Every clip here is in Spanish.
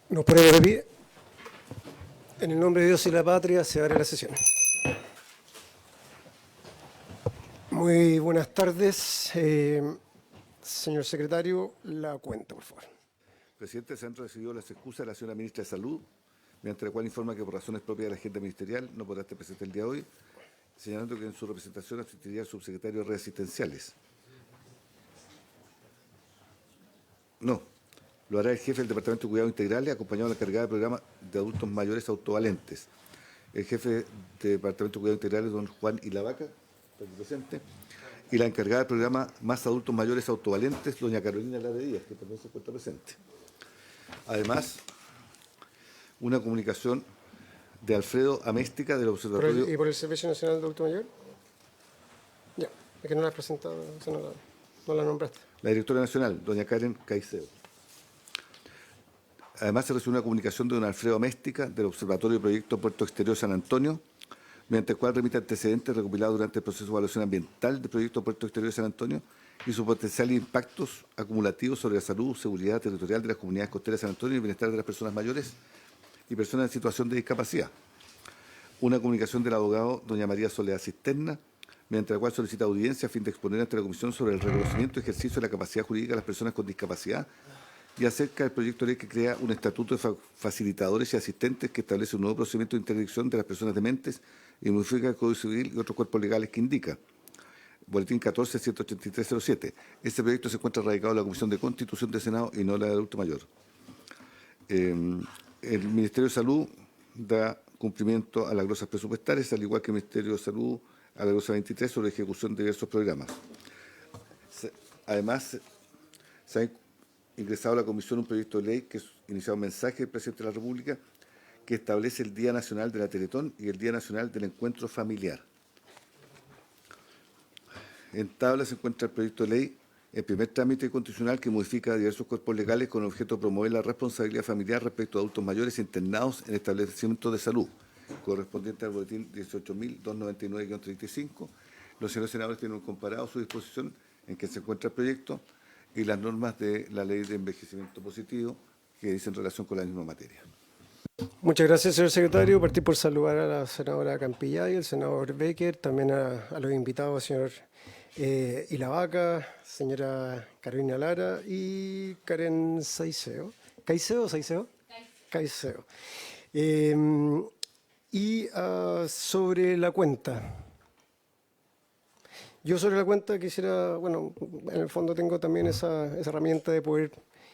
Nos ponemos de pie. En el nombre de Dios y la patria se abre la sesión. Muy buenas tardes. Señor secretario, la cuenta, por favor. Presidente, el Centro recibió las excusas de la señora ministra de Salud, mediante la cual informa que por razones propias de la agenda ministerial no podrá estar presente el día de hoy, señalando que en su representación asistiría el subsecretario de Redes Asistenciales. No, lo hará el jefe del Departamento de Cuidados Integrales, acompañado de la encargada del programa de adultos mayores autovalentes. El jefe del Departamento de Cuidados Integrales, don Juan Ilavaca, está aquí presente, y la encargada del programa Más Adultos Mayores Autovalentes, doña Carolina Lara Díaz, que también se encuentra presente. Además, una comunicación de Alfredo Améstica del Observatorio... ¿Y por el Servicio Nacional de Adulto Mayor? Ya, es que no la has presentado, no la nombraste. La directora nacional, doña Karen Caicedo. Además, se recibió una comunicación de don Alfredo Améstica del Observatorio de Proyecto Puerto Exterior San Antonio, mediante el cual remite antecedentes recopilados durante el proceso de evaluación ambiental del proyecto Puerto Exterior de San Antonio y sus potenciales impactos acumulativos sobre la salud, seguridad territorial de las comunidades costeras de San Antonio y el bienestar de las personas mayores y personas en situación de discapacidad. Una comunicación del abogado doña María Soledad Cisterna, mediante la cual solicita audiencia a fin de exponer ante la Comisión sobre el reconocimiento y ejercicio de la capacidad jurídica de las personas con discapacidad y acerca del proyecto de ley que crea un estatuto de facilitadores y asistentes que establece un nuevo procedimiento de interdicción de las personas dementes y modifica el Código Civil y otros cuerpos legales que indica. Boletín 14-18307. Este proyecto se encuentra radicado en la Comisión de Constitución del Senado y no la de Adulto Mayor. El Ministerio de Salud da cumplimiento a las glosas presupuestarias, al igual que el Ministerio de Salud a la glosa 23 sobre ejecución de diversos programas. Además, se ha ingresado a la Comisión un proyecto de ley que inicia un mensaje del Presidente de la República que establece el Día Nacional de la Teletón y el Día Nacional del Encuentro Familiar. En tabla se encuentra el proyecto de ley, el primer trámite constitucional que modifica diversos cuerpos legales con el objeto de promover la responsabilidad familiar respecto a adultos mayores internados en establecimientos de salud, correspondiente al boletín 18.299-35. Los señores senadores tienen un comparado a su disposición en que se encuentra el proyecto y las normas de la ley de envejecimiento positivo que dicen relación con la misma materia. Muchas gracias, señor secretario. Partir por saludar a la senadora Campillay, al senador Becker, también a los invitados, señor Ilavaca, señora Carolina Lara y Karen Caicedo. ¿Caicedo o Caicedo? Caicedo. Sobre la cuenta. Yo sobre la cuenta quisiera, bueno, en el fondo tengo también esa herramienta de poder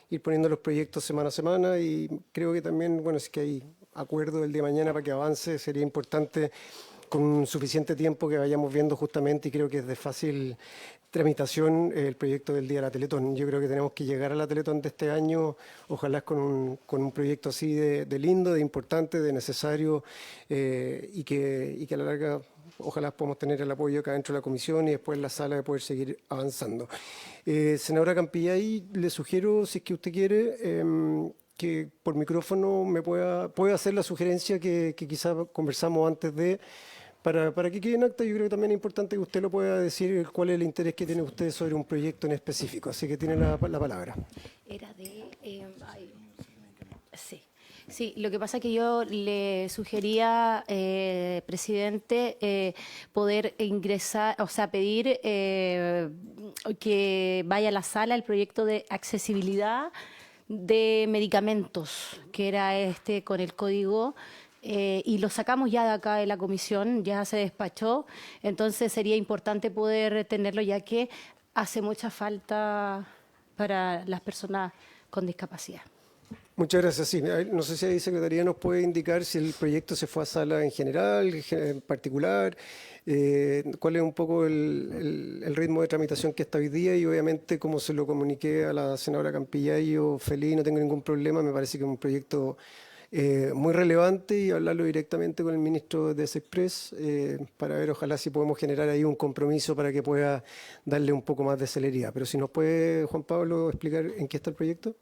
ir poniendo los proyectos semana a semana y creo que también, bueno, si que hay acuerdo el día de mañana para que avance, sería importante con suficiente tiempo que vayamos viendo justamente, y creo que es de fácil tramitación, el proyecto del Día de la Teletón. Yo creo que tenemos que llegar a la Teletón de este año, ojalá con un proyecto así de lindo, de importante, de necesario, y que a la larga ojalá podamos tener el apoyo acá dentro de la comisión y después en la sala de poder seguir avanzando. Senadora Campillay, le sugiero, si es que usted quiere, que por micrófono me pueda hacer la sugerencia que quizá conversamos antes de, para que quede en acta. Yo creo que también es importante que usted lo pueda decir cuál es el interés que tiene usted sobre un proyecto en específico. Así que tiene la palabra. Era de... Sí, lo que pasa es que yo le sugería, presidente, poder ingresar, o sea, pedir que vaya a la sala el proyecto de accesibilidad de medicamentos, que era con el código, y lo sacamos ya de acá de la comisión, ya se despachó, entonces sería importante poder tenerlo ya que hace mucha falta para las personas con discapacidad. Muchas gracias. Sí, no sé si ahí Secretaría nos puede indicar si el proyecto se fue a sala en general, en particular, cuál es un poco el ritmo de tramitación que está hoy día, y obviamente como se lo comuniqué a la senadora Campillay, yo feliz, no tengo ningún problema, me parece que es un proyecto muy relevante, y hablarlo directamente con el ministro de Sexpress para ver, ojalá si podemos generar ahí un compromiso para que pueda darle un poco más de celeridad. Pero si nos puede, Juan Pablo, explicar en qué está el proyecto.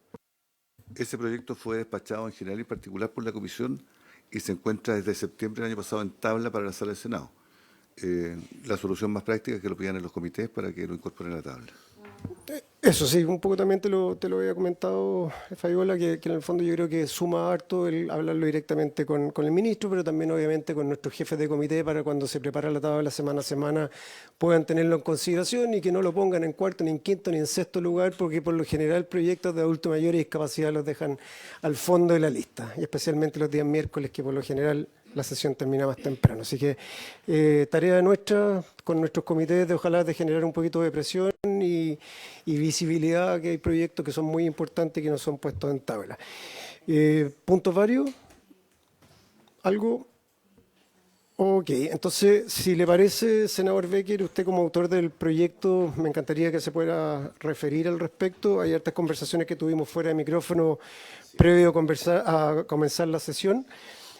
Ese proyecto fue despachado en general y particular por la Comisión y se encuentra desde septiembre del año pasado en tabla para la sala del Senado. La solución más práctica es que lo pidan en los comités para que lo incorporen a la tabla. Eso sí, un poco también te lo había comentado, Fabiola, que en el fondo yo creo que suma harto el hablarlo directamente con el ministro, pero también obviamente con nuestros jefes de comité para cuando se prepara la tabla semana a semana puedan tenerlo en consideración y que no lo pongan en cuarto, ni en quinto, ni en sexto lugar, porque por lo general proyectos de adultos mayores y discapacidad los dejan al fondo de la lista, y especialmente los días miércoles, que por lo general la sesión termina más temprano. Así que tarea nuestra con nuestros comités de ojalá de generar un poquito de presión y visibilidad, que hay proyectos que son muy importantes y que no son puestos en tabla. ¿Puntos varios? ¿Algo? Ok, entonces, si le parece, senador Becker, usted como autor del proyecto, me encantaría que se pueda referir al respecto. Hay hartas conversaciones que tuvimos fuera de micrófono previo a comenzar la sesión.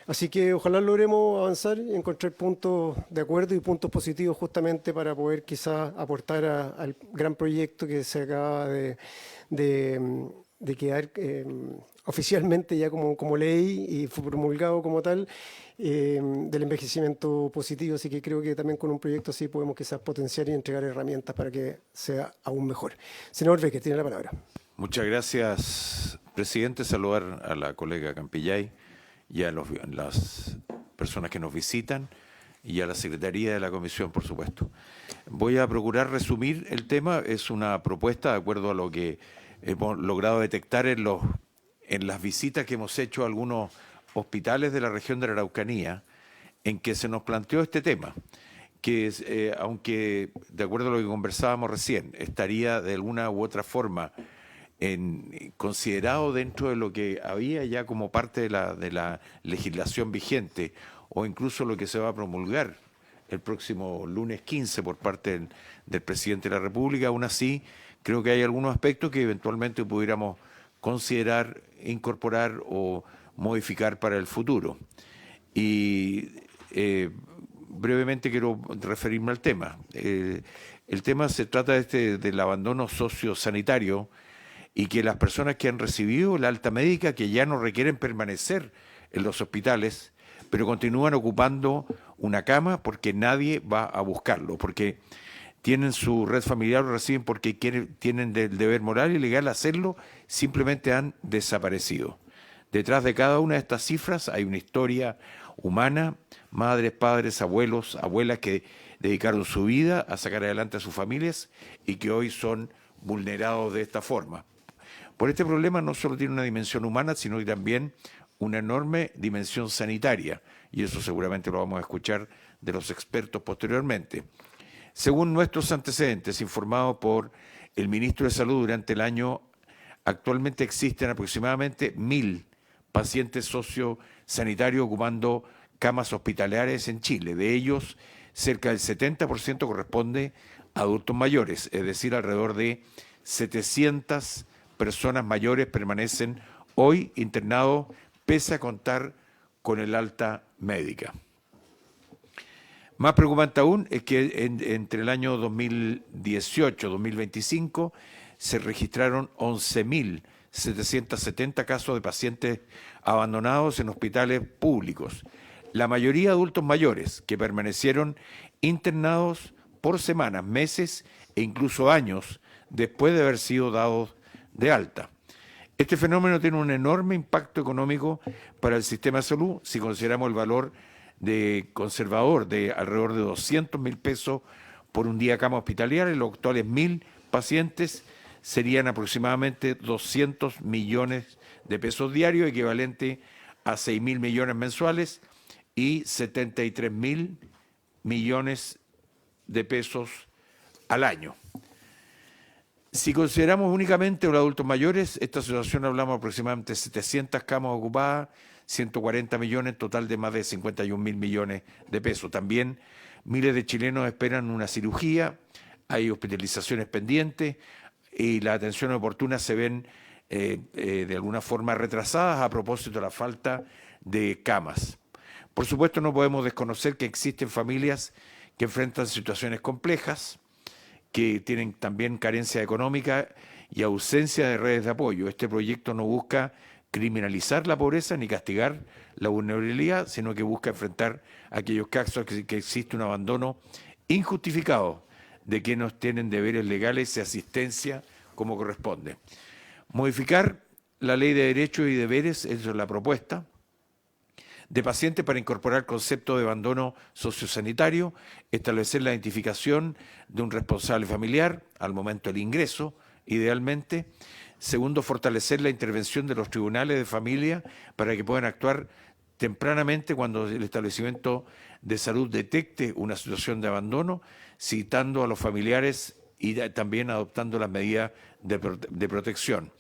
Así que ojalá logremos avanzar y encontrar puntos de acuerdo y puntos positivos justamente para poder quizás aportar al gran proyecto que se acaba de quedar oficialmente ya como ley y fue promulgado como tal, del envejecimiento positivo. Así que creo que también con un proyecto así podemos quizás potenciar y entregar herramientas para que sea aún mejor. Senador Becker, tiene la palabra. Muchas gracias, presidente. Saludar a la colega Campillay y a las personas que nos visitan y a la Secretaría de la Comisión, por supuesto. Voy a procurar resumir el tema. Es una propuesta de acuerdo a lo que hemos logrado detectar en las visitas que hemos hecho a algunos hospitales de la región de la Araucanía, en que se nos planteó este tema, que aunque de acuerdo a lo que conversábamos recién, estaría de alguna u otra forma considerado dentro de lo que había ya como parte de la legislación vigente o incluso lo que se va a promulgar el próximo lunes 15 por parte del presidente de la República. Aún así, creo que hay algunos aspectos que eventualmente pudiéramos considerar, incorporar o modificar para el futuro. Y brevemente quiero referirme al tema. El tema se trata del abandono sociosanitario y que las personas que han recibido la alta médica, que ya no requieren permanecer en los hospitales, pero continúan ocupando una cama porque nadie va a buscarlo, porque tienen su red familiar, lo reciben porque tienen el deber moral y legal hacerlo, simplemente han desaparecido. Detrás de cada una de estas cifras hay una historia humana, madres, padres, abuelos, abuelas que dedicaron su vida a sacar adelante a sus familias y que hoy son vulnerados de esta forma. Por este problema no solo tiene una dimensión humana, sino que también una enorme dimensión sanitaria, y eso seguramente lo vamos a escuchar de los expertos posteriormente. Según nuestros antecedentes, informados por el ministro de Salud durante el año, actualmente existen aproximadamente 1.000 pacientes sociosanitarios ocupando camas hospitalarias en Chile. De ellos, cerca del 70% corresponde a adultos mayores, es decir, alrededor de 700 personas mayores permanecen hoy internados pese a contar con el alta médica. Más preocupante aún es que entre el año 2018 y 2025 se registraron 11.770 casos de pacientes abandonados en hospitales públicos. La mayoría adultos mayores que permanecieron internados por semanas, meses e incluso años después de haber sido dados de alta. Este fenómeno tiene un enorme impacto económico para el sistema de salud si consideramos el valor conservador de alrededor de 200.000 pesos por un día cama hospitalaria. Los actuales 1.000 pacientes serían aproximadamente 200 millones de pesos diarios, equivalente a 6.000 millones mensuales y 73.000 millones de pesos al año. Si consideramos únicamente a los adultos mayores, esta situación hablamos aproximadamente de 700 camas ocupadas, 140 millones, total de más de 51.000 millones de pesos. También miles de chilenos esperan una cirugía, hay hospitalizaciones pendientes y las atenciones oportunas se ven de alguna forma retrasadas a propósito de la falta de camas. Por supuesto, no podemos desconocer que existen familias que enfrentan situaciones complejas, que tienen también carencia económica y ausencia de redes de apoyo. Este proyecto no busca criminalizar la pobreza ni castigar la vulnerabilidad, sino que busca enfrentar aquellos casos que existe un abandono injustificado de quienes tienen deberes legales y asistencia como corresponde. Modificar la ley de derechos y deberes, eso es la propuesta, de pacientes para incorporar el concepto de abandono sociosanitario, establecer la identificación de un responsable familiar al momento del ingreso, idealmente. Segundo, fortalecer la intervención de los tribunales de familia para que puedan actuar tempranamente cuando el establecimiento de salud detecte una situación de abandono, citando a los familiares y también adoptando las medidas de protección.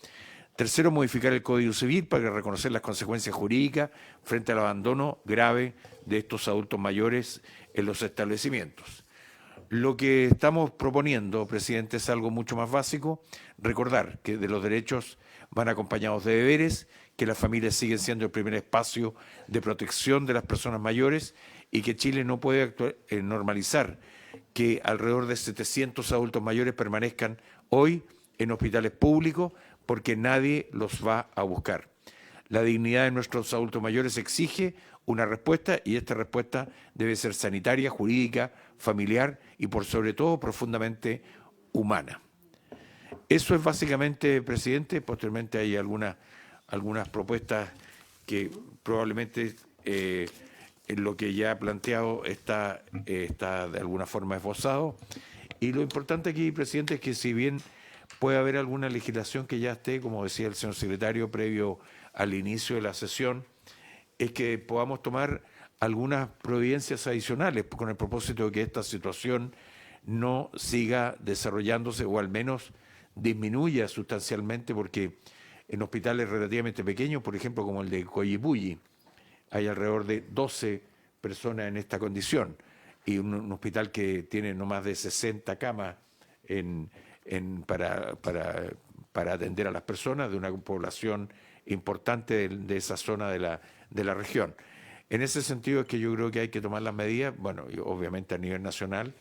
Tercero, modificar el Código Civil para reconocer las consecuencias jurídicas frente al abandono grave de estos adultos mayores en los establecimientos. Lo que estamos proponiendo, presidente, es algo mucho más básico, recordar que de los derechos van acompañados de deberes, que las familias siguen siendo el primer espacio de protección de las personas mayores y que Chile no puede normalizar que alrededor de 700 adultos mayores permanezcan hoy en hospitales públicos porque nadie los va a buscar. La dignidad de nuestros adultos mayores exige una respuesta y esta respuesta debe ser sanitaria, jurídica, familiar y por sobre todo profundamente humana. Eso es básicamente, presidente. Posteriormente hay algunas propuestas que probablemente en lo que ya ha planteado está de alguna forma esbozado. Y lo importante aquí, presidente, es que si bien puede haber alguna legislación que ya esté, como decía el señor secretario, previo al inicio de la sesión, es que podamos tomar algunas providencias adicionales con el propósito de que esta situación no siga desarrollándose o al menos disminuya sustancialmente, porque en hospitales relativamente pequeños, por ejemplo, como el de Coyipulli, hay alrededor de 12 personas en esta condición y un hospital que tiene no más de 60 camas para atender a las personas de una población importante de esa zona de la región. En ese sentido es que yo creo que hay que tomar las medidas, bueno, y obviamente a nivel nacional,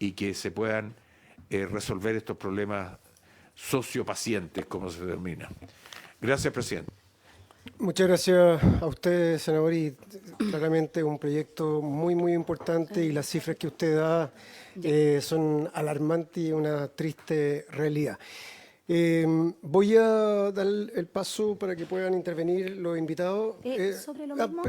y que se puedan resolver estos problemas sociopacientes, como se denomina. Gracias, presidente. Muchas gracias a usted, senador, y claramente un proyecto muy, muy importante y las cifras que usted da son alarmantes y una triste realidad. Voy a dar el paso para que puedan intervenir los invitados. ¿Sobre lo mismo?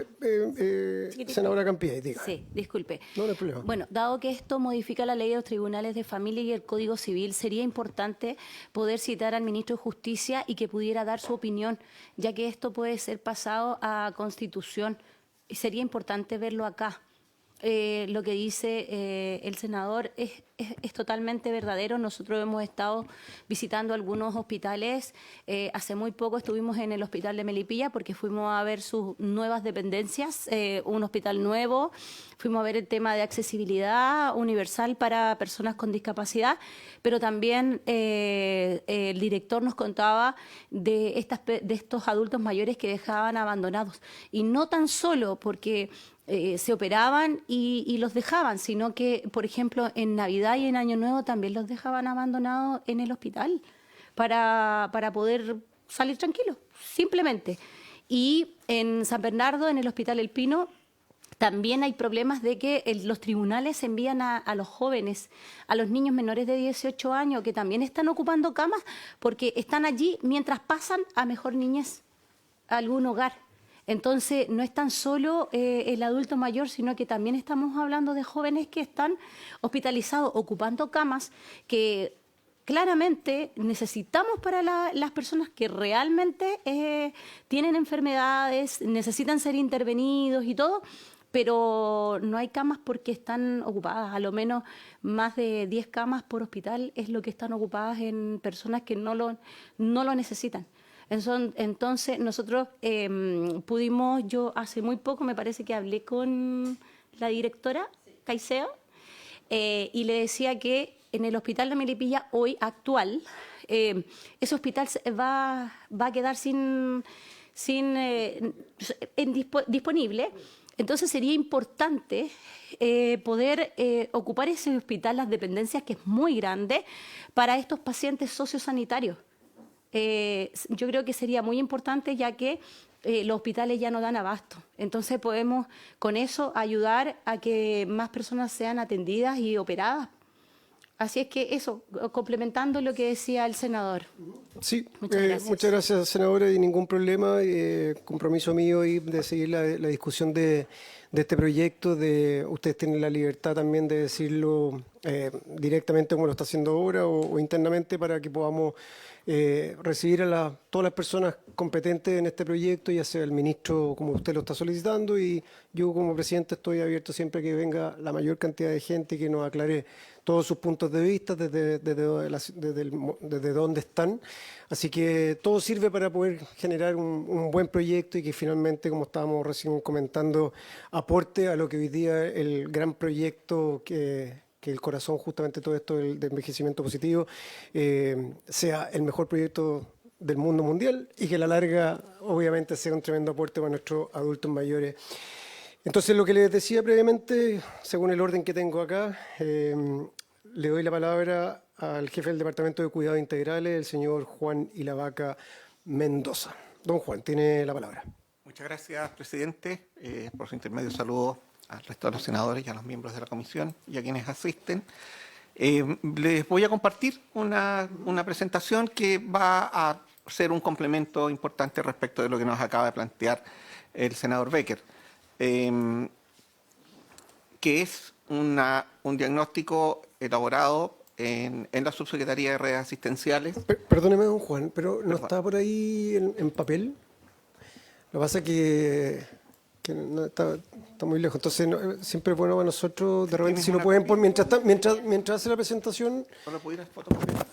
Senadora Campillay, diga. Sí, disculpe. No hay problema. Bueno, dado que esto modifica la ley de los tribunales de familia y el Código Civil, sería importante poder citar al ministro de Justicia y que pudiera dar su opinión, ya que esto puede ser pasado a Constitución. Y sería importante verlo acá. Lo que dice el senador es totalmente verdadero. Nosotros hemos estado visitando algunos hospitales. Hace muy poco estuvimos en el hospital de Melipilla porque fuimos a ver sus nuevas dependencias, un hospital nuevo. Fuimos a ver el tema de accesibilidad universal para personas con discapacidad, pero también el director nos contaba de estos adultos mayores que dejaban abandonados. Y no tan solo porque se operaban y los dejaban, sino que, por ejemplo, en Navidad y en Año Nuevo también los dejaban abandonados en el hospital para poder salir tranquilos, simplemente. Y en San Bernardo, en el Hospital El Pino, también hay problemas de que los tribunales envían a los jóvenes, a los niños menores de 18 años, que también están ocupando camas porque están allí mientras pasan a mejor niñez, a algún hogar. Entonces, no es tan solo el adulto mayor, sino que también estamos hablando de jóvenes que están hospitalizados, ocupando camas que claramente necesitamos para las personas que realmente tienen enfermedades, necesitan ser intervenidos y todo, pero no hay camas porque están ocupadas. A lo menos más de 10 camas por hospital es lo que están ocupadas en personas que no lo necesitan. Entonces, nosotros pudimos, yo hace muy poco me parece que hablé con la directora Caicedo y le decía que en el hospital de Melipilla hoy actual, ese hospital va a quedar disponible. Entonces sería importante poder ocupar ese hospital, las dependencias, que es muy grande, para estos pacientes sociosanitarios. Yo creo que sería muy importante, ya que los hospitales ya no dan abasto. Entonces podemos con eso ayudar a que más personas sean atendidas y operadas Así es que eso, complementando lo que decía el senador. Sí, Muchas gracias. senadora, y ningún problema. Compromiso mío y de seguir la discusión de este proyecto. Ustedes tienen la libertad también de decirlo directamente como lo está haciendo ahora o internamente para que podamos recibir a todas las personas competentes en este proyecto, ya sea el ministro como usted lo está solicitando, y yo como presidente estoy abierto siempre a que venga la mayor cantidad de gente que nos aclare todos sus puntos de vista desde dónde están. Así que todo sirve para poder generar un buen proyecto y que finalmente, como estábamos recién comentando, aporte a lo que hoy día el gran proyecto que el corazón justamente todo esto de envejecimiento positivo sea el mejor proyecto del mundo mundial y que a la larga obviamente sea un tremendo aporte para nuestros adultos mayores. Entonces, lo que les decía previamente, según el orden que tengo acá, le doy la palabra al jefe del Departamento de Cuidados Integrales, el señor Juan Ilavaca Mendoza. Don Juan, tiene la palabra. Muchas gracias, presidente. Por su intermedio, saludo al resto de los senadores y a los miembros de la comisión y a quienes asisten. Les voy a compartir una presentación que va a ser un complemento importante respecto de lo que nos acaba de plantear el senador Becker, que es un diagnóstico elaborado en la Subsecretaría de Redes Asistenciales. Perdóneme, don Juan, pero ¿no está por ahí en papel? Lo que pasa es que no, está muy lejos. Entonces, siempre es bueno para nosotros, de repente, si lo pueden poner, mientras hace la presentación. ¿No lo pudiera fotocopiar?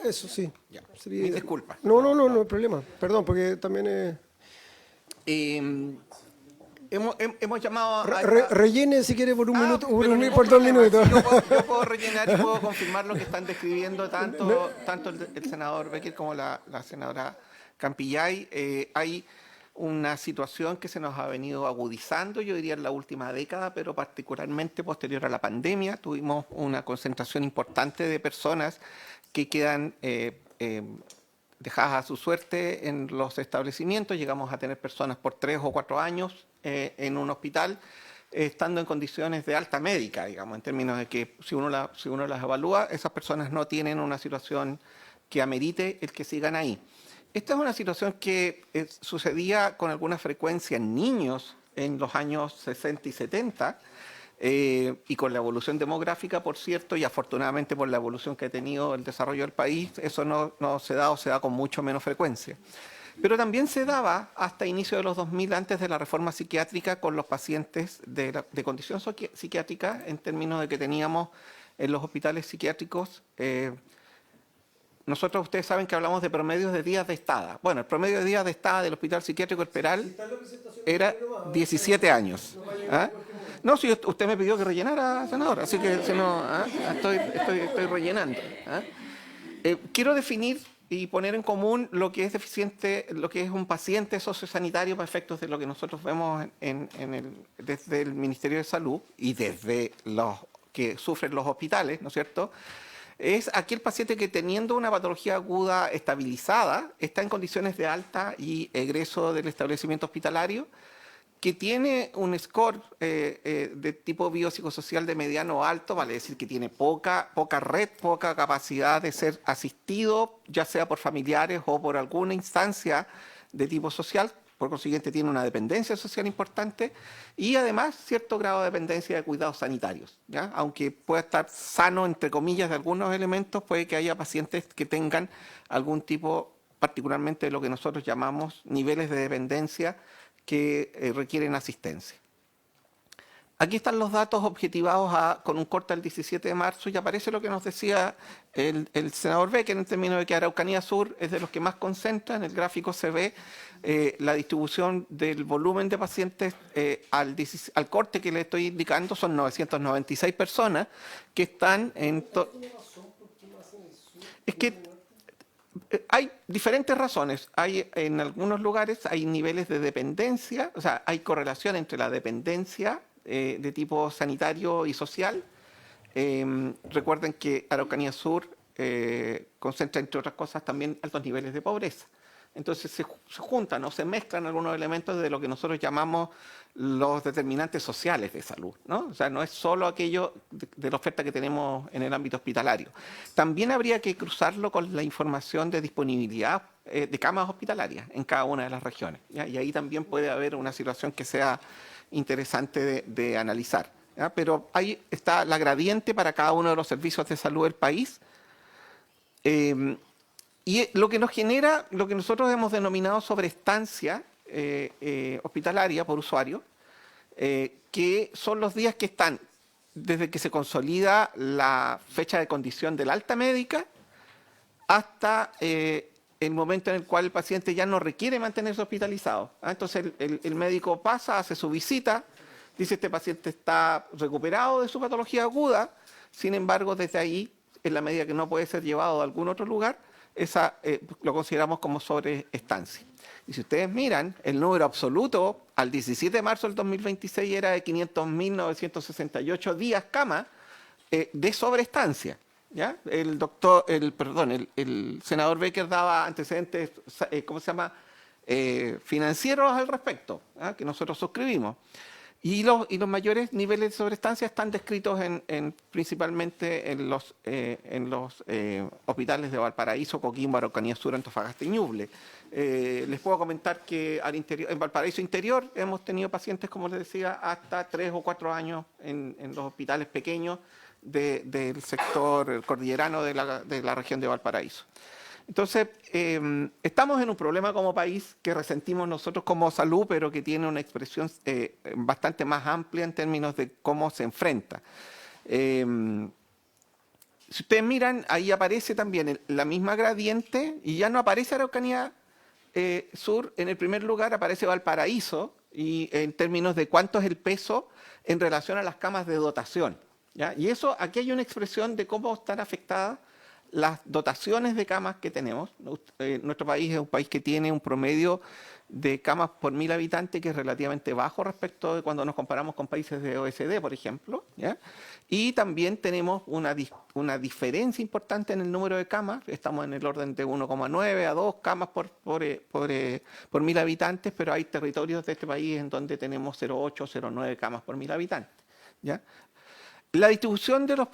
Eso sí. Ya. Sería Mis disculpas. No hay problema. Perdón, porque también es... Hemos llamado a... Rellene si quiere por un minuto, pero por 2 minutos. Sí, yo puedo rellenar y puedo confirmar lo que están describiendo tanto el senador Becker como la senadora Campillay. Hay una situación que se nos ha venido agudizando, yo diría en la última década, pero particularmente posterior a la pandemia. Tuvimos una concentración importante de personas que quedan dejadas a su suerte en los establecimientos. Llegamos a tener personas por 3 o 4 años en un hospital, estando en condiciones de alta médica, digamos, en términos de que si uno las evalúa, esas personas no tienen una situación que amerite el que sigan ahí. Esta es una situación que sucedía con alguna frecuencia en niños en los años 60 y 70, y con la evolución demográfica, por cierto, y afortunadamente por la evolución que ha tenido el desarrollo del país, eso no se da o se da con mucho menos frecuencia. Pero también se daba hasta inicio de los 2000, antes de la reforma psiquiátrica, con los pacientes de condición psiquiátrica, en términos de que teníamos en los hospitales psiquiátricos... Nosotros, ustedes saben que hablamos de promedios de días de estada. Bueno, el promedio de días de estada del Hospital Psiquiátrico El Peral era 17 años. ¿Ah? No, si usted me pidió que rellenara, senador, así que si no, estoy rellenando. ¿Ah? Quiero definir y poner en común lo que es deficiente, lo que es un paciente sociosanitario para efectos de lo que nosotros vemos desde el Ministerio de Salud y desde los que sufren los hospitales, ¿no es cierto?, es aquel paciente que, teniendo una patología aguda estabilizada, está en condiciones de alta y egreso del establecimiento hospitalario, que tiene un score de tipo biopsicosocial de mediano o alto, vale decir que tiene poca red, poca capacidad de ser asistido, ya sea por familiares o por alguna instancia de tipo social. Por consiguiente, tiene una dependencia social importante y además cierto grado de dependencia de cuidados sanitarios, ¿ya? Aunque pueda estar sano, entre comillas, de algunos elementos, puede que haya pacientes que tengan algún tipo, particularmente de lo que nosotros llamamos niveles de dependencia que requieren asistencia. Aquí están los datos objetivados con un corte del 17 de marzo y aparece lo que nos decía el senador Becker en términos de que Araucanía Sur es de los que más concentra. En el gráfico se ve la distribución del volumen de pacientes al corte que le estoy indicando. Son 996 personas que están en... Es que hay diferentes razones. En algunos lugares hay niveles de dependencia, o sea, hay correlación entre la dependencia de tipo sanitario y social. Recuerden que Araucanía Sur concentra, entre otras cosas, también altos niveles de pobreza. Entonces se juntan o se mezclan algunos elementos de lo que nosotros llamamos los determinantes sociales de salud, ¿no? O sea, no es solo aquello de la oferta que tenemos en el ámbito hospitalario. También habría que cruzarlo con la información de disponibilidad de camas hospitalarias en cada una de las regiones, ¿ya? Y ahí también puede haber una situación que sea interesante de analizar, ¿ya? Pero ahí está la gradiente para cada uno de los servicios de salud del país. Y lo que nos genera, lo que nosotros hemos denominado sobreestancia hospitalaria por usuario, que son los días que están desde que se consolida la fecha de condición del alta médica hasta el momento en el cual el paciente ya no requiere mantenerse hospitalizado. Entonces el médico pasa, hace su visita, dice este paciente está recuperado de su patología aguda, sin embargo desde ahí, en la medida que no puede ser llevado a algún otro lugar, lo consideramos como sobreestancia. Y si ustedes miran, el número absoluto al 17 de marzo del 2026 era de 500.968 días cama de sobreestancia, ¿ya? El senador Becker daba antecedentes, financieros al respecto, ¿ya? Que nosotros suscribimos. Y los mayores niveles de sobreestancia están descritos principalmente en los hospitales de Valparaíso, Coquimbo, Araucanía Sur, Antofagasta y Ñuble. Les puedo comentar que en Valparaíso Interior hemos tenido pacientes, como les decía, hasta 3 o 4 años en los hospitales pequeños del sector cordillerano de la región de Valparaíso. Entonces, estamos en un problema como país que resentimos nosotros como salud, pero que tiene una expresión bastante más amplia en términos de cómo se enfrenta. Si ustedes miran, ahí aparece también la misma gradiente y ya no aparece Araucanía Sur. En el primer lugar aparece Valparaíso y en términos de cuánto es el peso en relación a las camas de dotación, ¿ya? Y eso, aquí hay una expresión de cómo están afectadas las dotaciones de camas que tenemos. Nuestro país es un país que tiene un promedio de camas por 1.000 habitantes que es relativamente bajo respecto de cuando nos comparamos con países de OECD, por ejemplo, ¿ya? Y también tenemos una diferencia importante en el número de camas. Estamos en el orden de 1,9 a 2 camas por 1.000 habitantes, pero hay territorios de este país en donde tenemos 0,8 o 0,9 camas por 1.000 habitantes, ¿ya? La distribución de los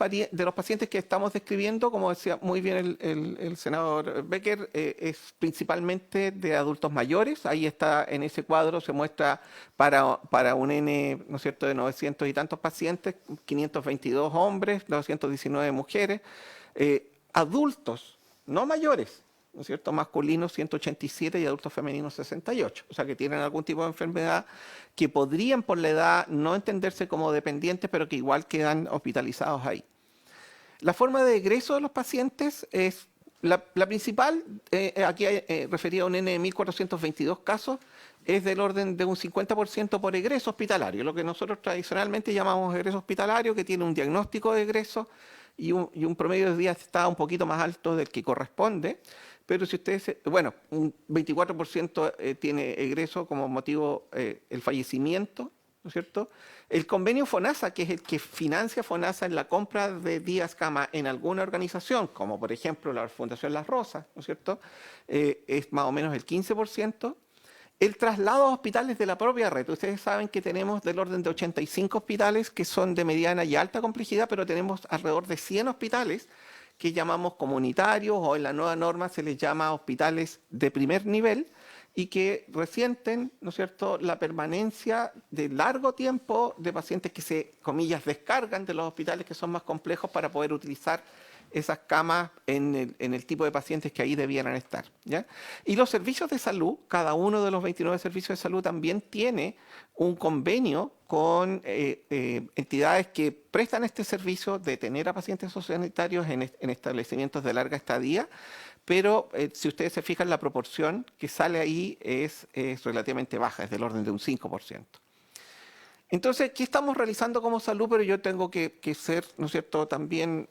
pacientes que estamos describiendo, como decía muy bien el senador Becker, es principalmente de adultos mayores. Ahí está, en ese cuadro se muestra para un N, ¿no es cierto?, de 900 y tantos pacientes, 522 hombres, 219 mujeres, adultos, no mayores, ¿no es cierto?, masculinos 187 y adultos femeninos 68, o sea que tienen algún tipo de enfermedad que podrían por la edad no entenderse como dependientes, pero que igual quedan hospitalizados ahí. La forma de egreso de los pacientes es la principal, aquí refería a un N de 1.422 casos, es del orden de un 50% por egreso hospitalario, lo que nosotros tradicionalmente llamamos egreso hospitalario, que tiene un diagnóstico de egreso y un promedio de días está un poquito más alto del que corresponde. Pero si ustedes, bueno, un 24% tiene egreso como motivo el fallecimiento, ¿no es cierto? El convenio FONASA, que es el que financia FONASA en la compra de días cama en alguna organización, como por ejemplo la Fundación Las Rosas, ¿no es cierto? Es más o menos el 15%. El traslado a hospitales de la propia red. Ustedes saben que tenemos del orden de 85 hospitales que son de mediana y alta complejidad, pero tenemos alrededor de 100 hospitales que llamamos comunitarios o en la nueva norma se les llama hospitales de primer nivel y que resienten, ¿no es cierto?, la permanencia de largo tiempo de pacientes que se, comillas, descargan de los hospitales que son más complejos para poder utilizar esas camas en el tipo de pacientes que ahí debieran estar, ¿ya? Y los servicios de salud, cada uno de los 29 servicios de salud también tiene un convenio con entidades que prestan este servicio de tener a pacientes sociosanitarios en establecimientos de larga estadía, pero si ustedes se fijan, la proporción que sale ahí es relativamente baja, es del orden de un 5%. Entonces, ¿qué estamos realizando como salud? Pero yo tengo que ser, ¿no es cierto?, también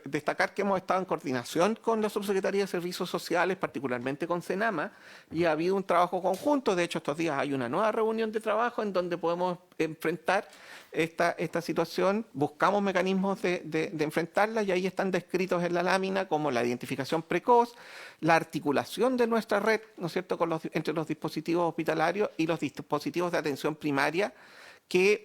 destacar que hemos estado en coordinación con la Subsecretaría de Servicios Sociales, particularmente con Senama, y ha habido un trabajo conjunto. De hecho, estos días hay una nueva reunión de trabajo en donde podemos enfrentar esta situación. Buscamos mecanismos de enfrentarla y ahí están descritos en la lámina como la identificación precoz, la articulación de nuestra red, ¿no es cierto?, entre los dispositivos hospitalarios y los dispositivos de atención primaria, que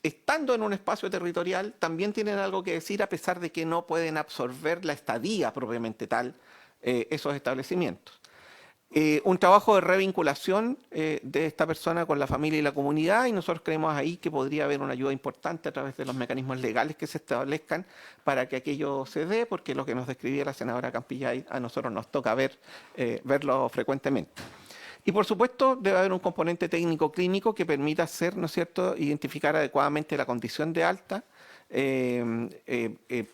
estando en un espacio territorial también tienen algo que decir a pesar de que no pueden absorber la estadía propiamente tal esos establecimientos. Un trabajo de revinculación de esta persona con la familia y la comunidad, y nosotros creemos ahí que podría haber una ayuda importante a través de los mecanismos legales que se establezcan para que aquello se dé, porque lo que nos describía la senadora Campillay a nosotros nos toca verlo frecuentemente. Y por supuesto debe haber un componente técnico clínico que permita hacer, ¿no es cierto?, identificar adecuadamente la condición de alta.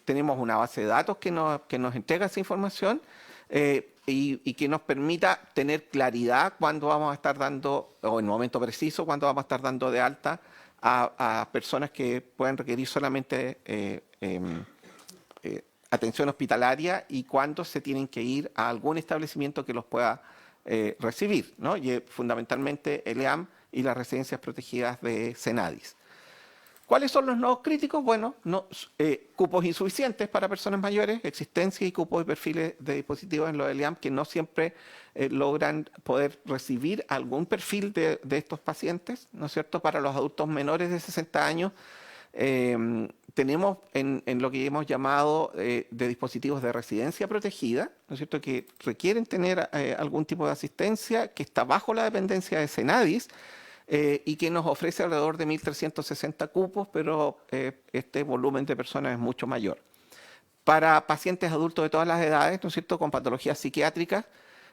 Tenemos una base de datos que nos entrega esa información y que nos permita tener claridad cuando vamos a estar dando, o en el momento preciso, cuando vamos a estar dando de alta a personas que pueden requerir solamente atención hospitalaria y cuándo se tienen que ir a algún establecimiento que los pueda recibir, ¿no? Y fundamentalmente el EAM y las residencias protegidas de Senadis. ¿Cuáles son los nodos críticos? Bueno, cupos insuficientes para personas mayores, existencia y cupos y perfiles de dispositivos en los del EAM que no siempre logran poder recibir algún perfil de estos pacientes, ¿no es cierto? Para los adultos menores de 60 años, tenemos en lo que hemos llamado de dispositivos de residencia protegida, ¿no es cierto?, que requieren tener algún tipo de asistencia, que está bajo la dependencia de Senadis y que nos ofrece alrededor de 1.360 cupos, pero este volumen de personas es mucho mayor. Para pacientes adultos de todas las edades, ¿no es cierto?, con patologías psiquiátricas,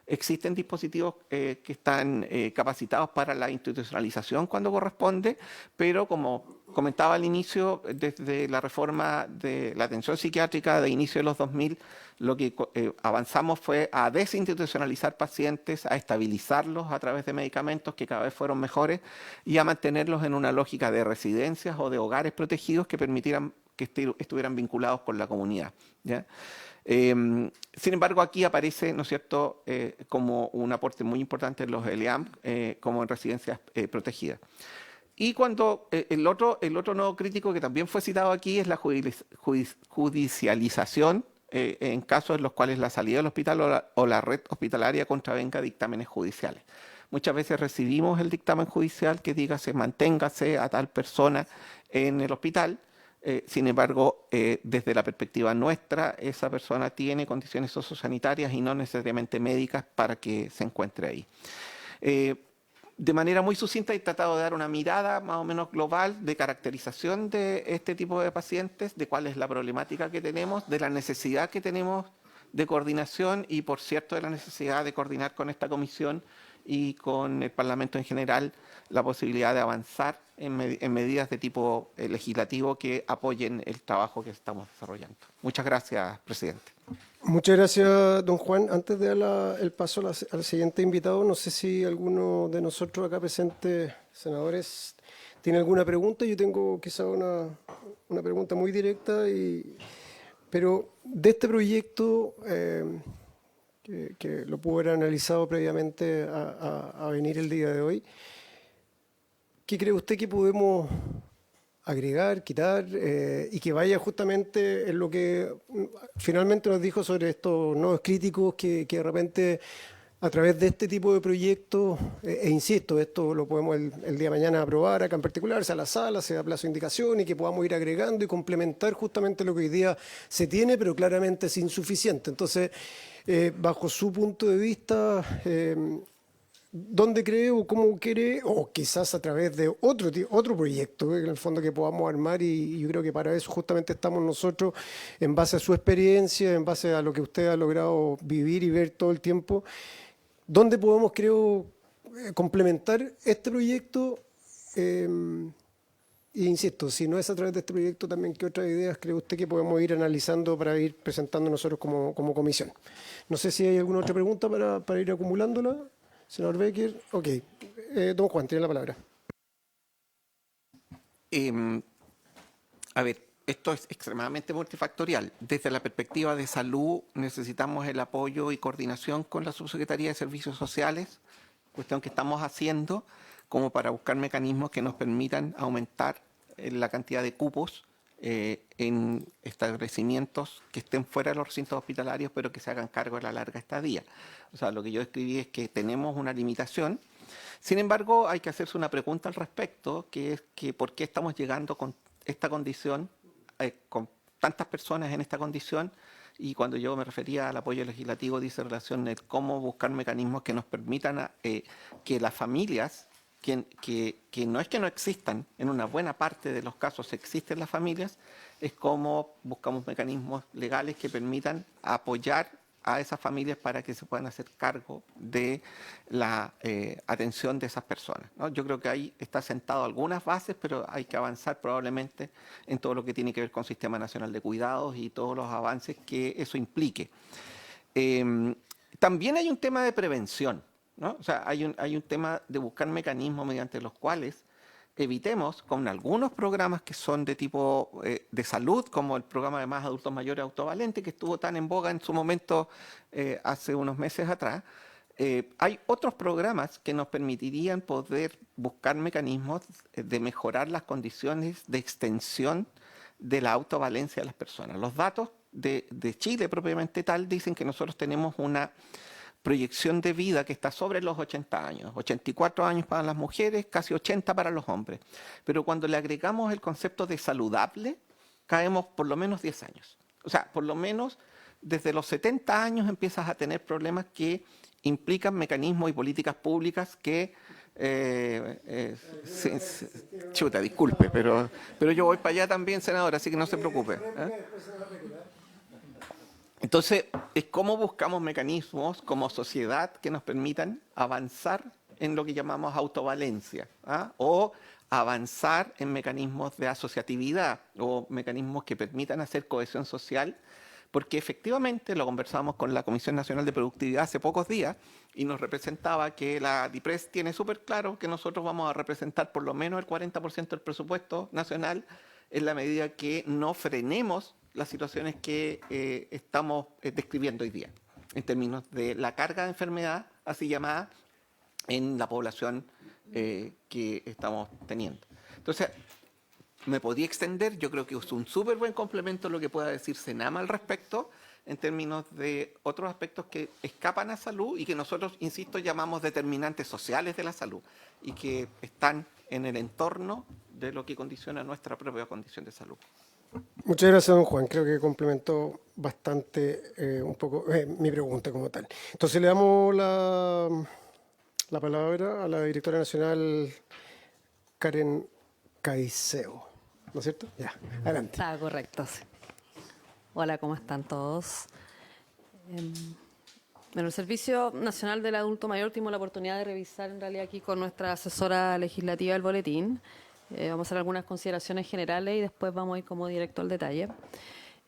existen dispositivos que están capacitados para la institucionalización cuando corresponde, pero como comentaba al inicio, desde la reforma de la atención psiquiátrica de inicio de los 2000, lo que avanzamos fue a desinstitucionalizar pacientes, a estabilizarlos a través de medicamentos que cada vez fueron mejores y a mantenerlos en una lógica de residencias o de hogares protegidos que permitieran que estuvieran vinculados con la comunidad, ¿ya? Sin embargo, aquí aparece, ¿no es cierto?, como un aporte muy importante en los ELEAM, como en residencias protegidas. Y cuando el otro nodo crítico que también fue citado aquí es la judicialización en casos en los cuales la salida del hospital o la red hospitalaria contravenga dictámenes judiciales. Muchas veces recibimos el dictamen judicial que diga manténgase a tal persona en el hospital. Sin embargo, desde la perspectiva nuestra, esa persona tiene condiciones sociosanitarias y no necesariamente médicas para que se encuentre ahí. De manera muy sucinta he tratado de dar una mirada más o menos global de caracterización de este tipo de pacientes, de cuál es la problemática que tenemos, de la necesidad que tenemos de coordinación y, por cierto, de la necesidad de coordinar con esta comisión y con el Parlamento en general la posibilidad de avanzar en medidas de tipo legislativo que apoyen el trabajo que estamos desarrollando. Muchas gracias, presidente. Muchas gracias, don Juan. Antes de dar el paso al siguiente invitado, no sé si alguno de nosotros acá presentes, senadores, tiene alguna pregunta. Yo tengo quizá una pregunta muy directa, pero de este proyecto, que lo pudo haber analizado previamente a venir el día de hoy, ¿qué cree usted que podemos agregar, quitar y que vaya justamente en lo que finalmente nos dijo sobre estos nodos críticos que de repente a través de este tipo de proyectos, insisto, esto lo podemos el día de mañana aprobar acá en particular, sea la sala, sea plazo de indicación y que podamos ir agregando y complementar justamente lo que hoy día se tiene, pero claramente es insuficiente. Entonces, bajo su punto de vista, ¿dónde cree o cómo quiere, o quizás a través de otro proyecto, en el fondo que podamos armar? Y yo creo que para eso justamente estamos nosotros, en base a su experiencia, en base a lo que usted ha logrado vivir y ver todo el tiempo, ¿dónde podemos, creo, complementar este proyecto? E insisto, si no es a través de este proyecto, también ¿qué otras ideas cree usted que podemos ir analizando para ir presentando nosotros como comisión? No sé si hay alguna otra pregunta para ir acumulándola. Senador Becker, ok. Don Juan, tiene la palabra. A ver, esto es extremadamente multifactorial. Desde la perspectiva de salud necesitamos el apoyo y coordinación con la Subsecretaría de Servicios Sociales, cuestión que estamos haciendo como para buscar mecanismos que nos permitan aumentar la cantidad de cupos en establecimientos que estén fuera de los recintos hospitalarios, pero que se hagan cargo de la larga estadía. O sea, lo que yo escribí es que tenemos una limitación. Sin embargo, hay que hacerse una pregunta al respecto, que es que por qué estamos llegando con esta condición, con tantas personas en esta condición, y cuando yo me refería al apoyo legislativo, dice relación de cómo buscar mecanismos que nos permitan que las familias, que no es que no existan, en una buena parte de los casos existen las familias, es cómo buscamos mecanismos legales que permitan apoyar a esas familias para que se puedan hacer cargo de la atención de esas personas, ¿no? Yo creo que ahí está sentado algunas bases, pero hay que avanzar probablemente en todo lo que tiene que ver con Sistema Nacional de Cuidados y todos los avances que eso implique. También hay un tema de prevención, ¿no? O sea, hay un tema de buscar mecanismos mediante los cuales evitemos con algunos programas que son de tipo de salud, como el programa de más adultos mayores autovalente, que estuvo tan en boga en su momento hace unos meses atrás. Hay otros programas que nos permitirían poder buscar mecanismos de mejorar las condiciones de extensión de la autovalencia de las personas. Los datos de Chile propiamente tal dicen que nosotros tenemos una proyección de vida que está sobre los 80 años, 84 años para las mujeres, casi 80 para los hombres. Pero cuando le agregamos el concepto de saludable, caemos por lo menos 10 años. O sea, por lo menos desde los 70 años empiezas a tener problemas que implican mecanismos y políticas públicas que... chuta, disculpe, pero yo voy para allá también, senadora, así que no se preocupe. Entonces, es cómo buscamos mecanismos como sociedad que nos permitan avanzar en lo que llamamos autovalencia, o avanzar en mecanismos de asociatividad o mecanismos que permitan hacer cohesión social, porque efectivamente lo conversamos con la Comisión Nacional de Productividad hace pocos días y nos representaba que la DIPRES tiene súper claro que nosotros vamos a representar por lo menos el 40% del presupuesto nacional en la medida que no frenemos las situaciones que estamos describiendo hoy día, en términos de la carga de enfermedad, así llamada, en la población que estamos teniendo. Entonces, me podría extender, yo creo que es un súper buen complemento lo que pueda decir Senama al respecto, en términos de otros aspectos que escapan a salud y que nosotros, insisto, llamamos determinantes sociales de la salud y que están en el entorno de lo que condiciona nuestra propia condición de salud. Muchas gracias, don Juan. Creo que complementó bastante un poco mi pregunta como tal. Entonces le damos la palabra a la directora nacional Karen Caicedo, ¿no es cierto? Ya, adelante. Está correcto, sí. Hola, ¿cómo están todos? Bueno, el Servicio Nacional del Adulto Mayor tuvimos la oportunidad de revisar en realidad aquí con nuestra asesora legislativa el boletín. Vamos a hacer algunas consideraciones generales y después vamos a ir como directo al detalle.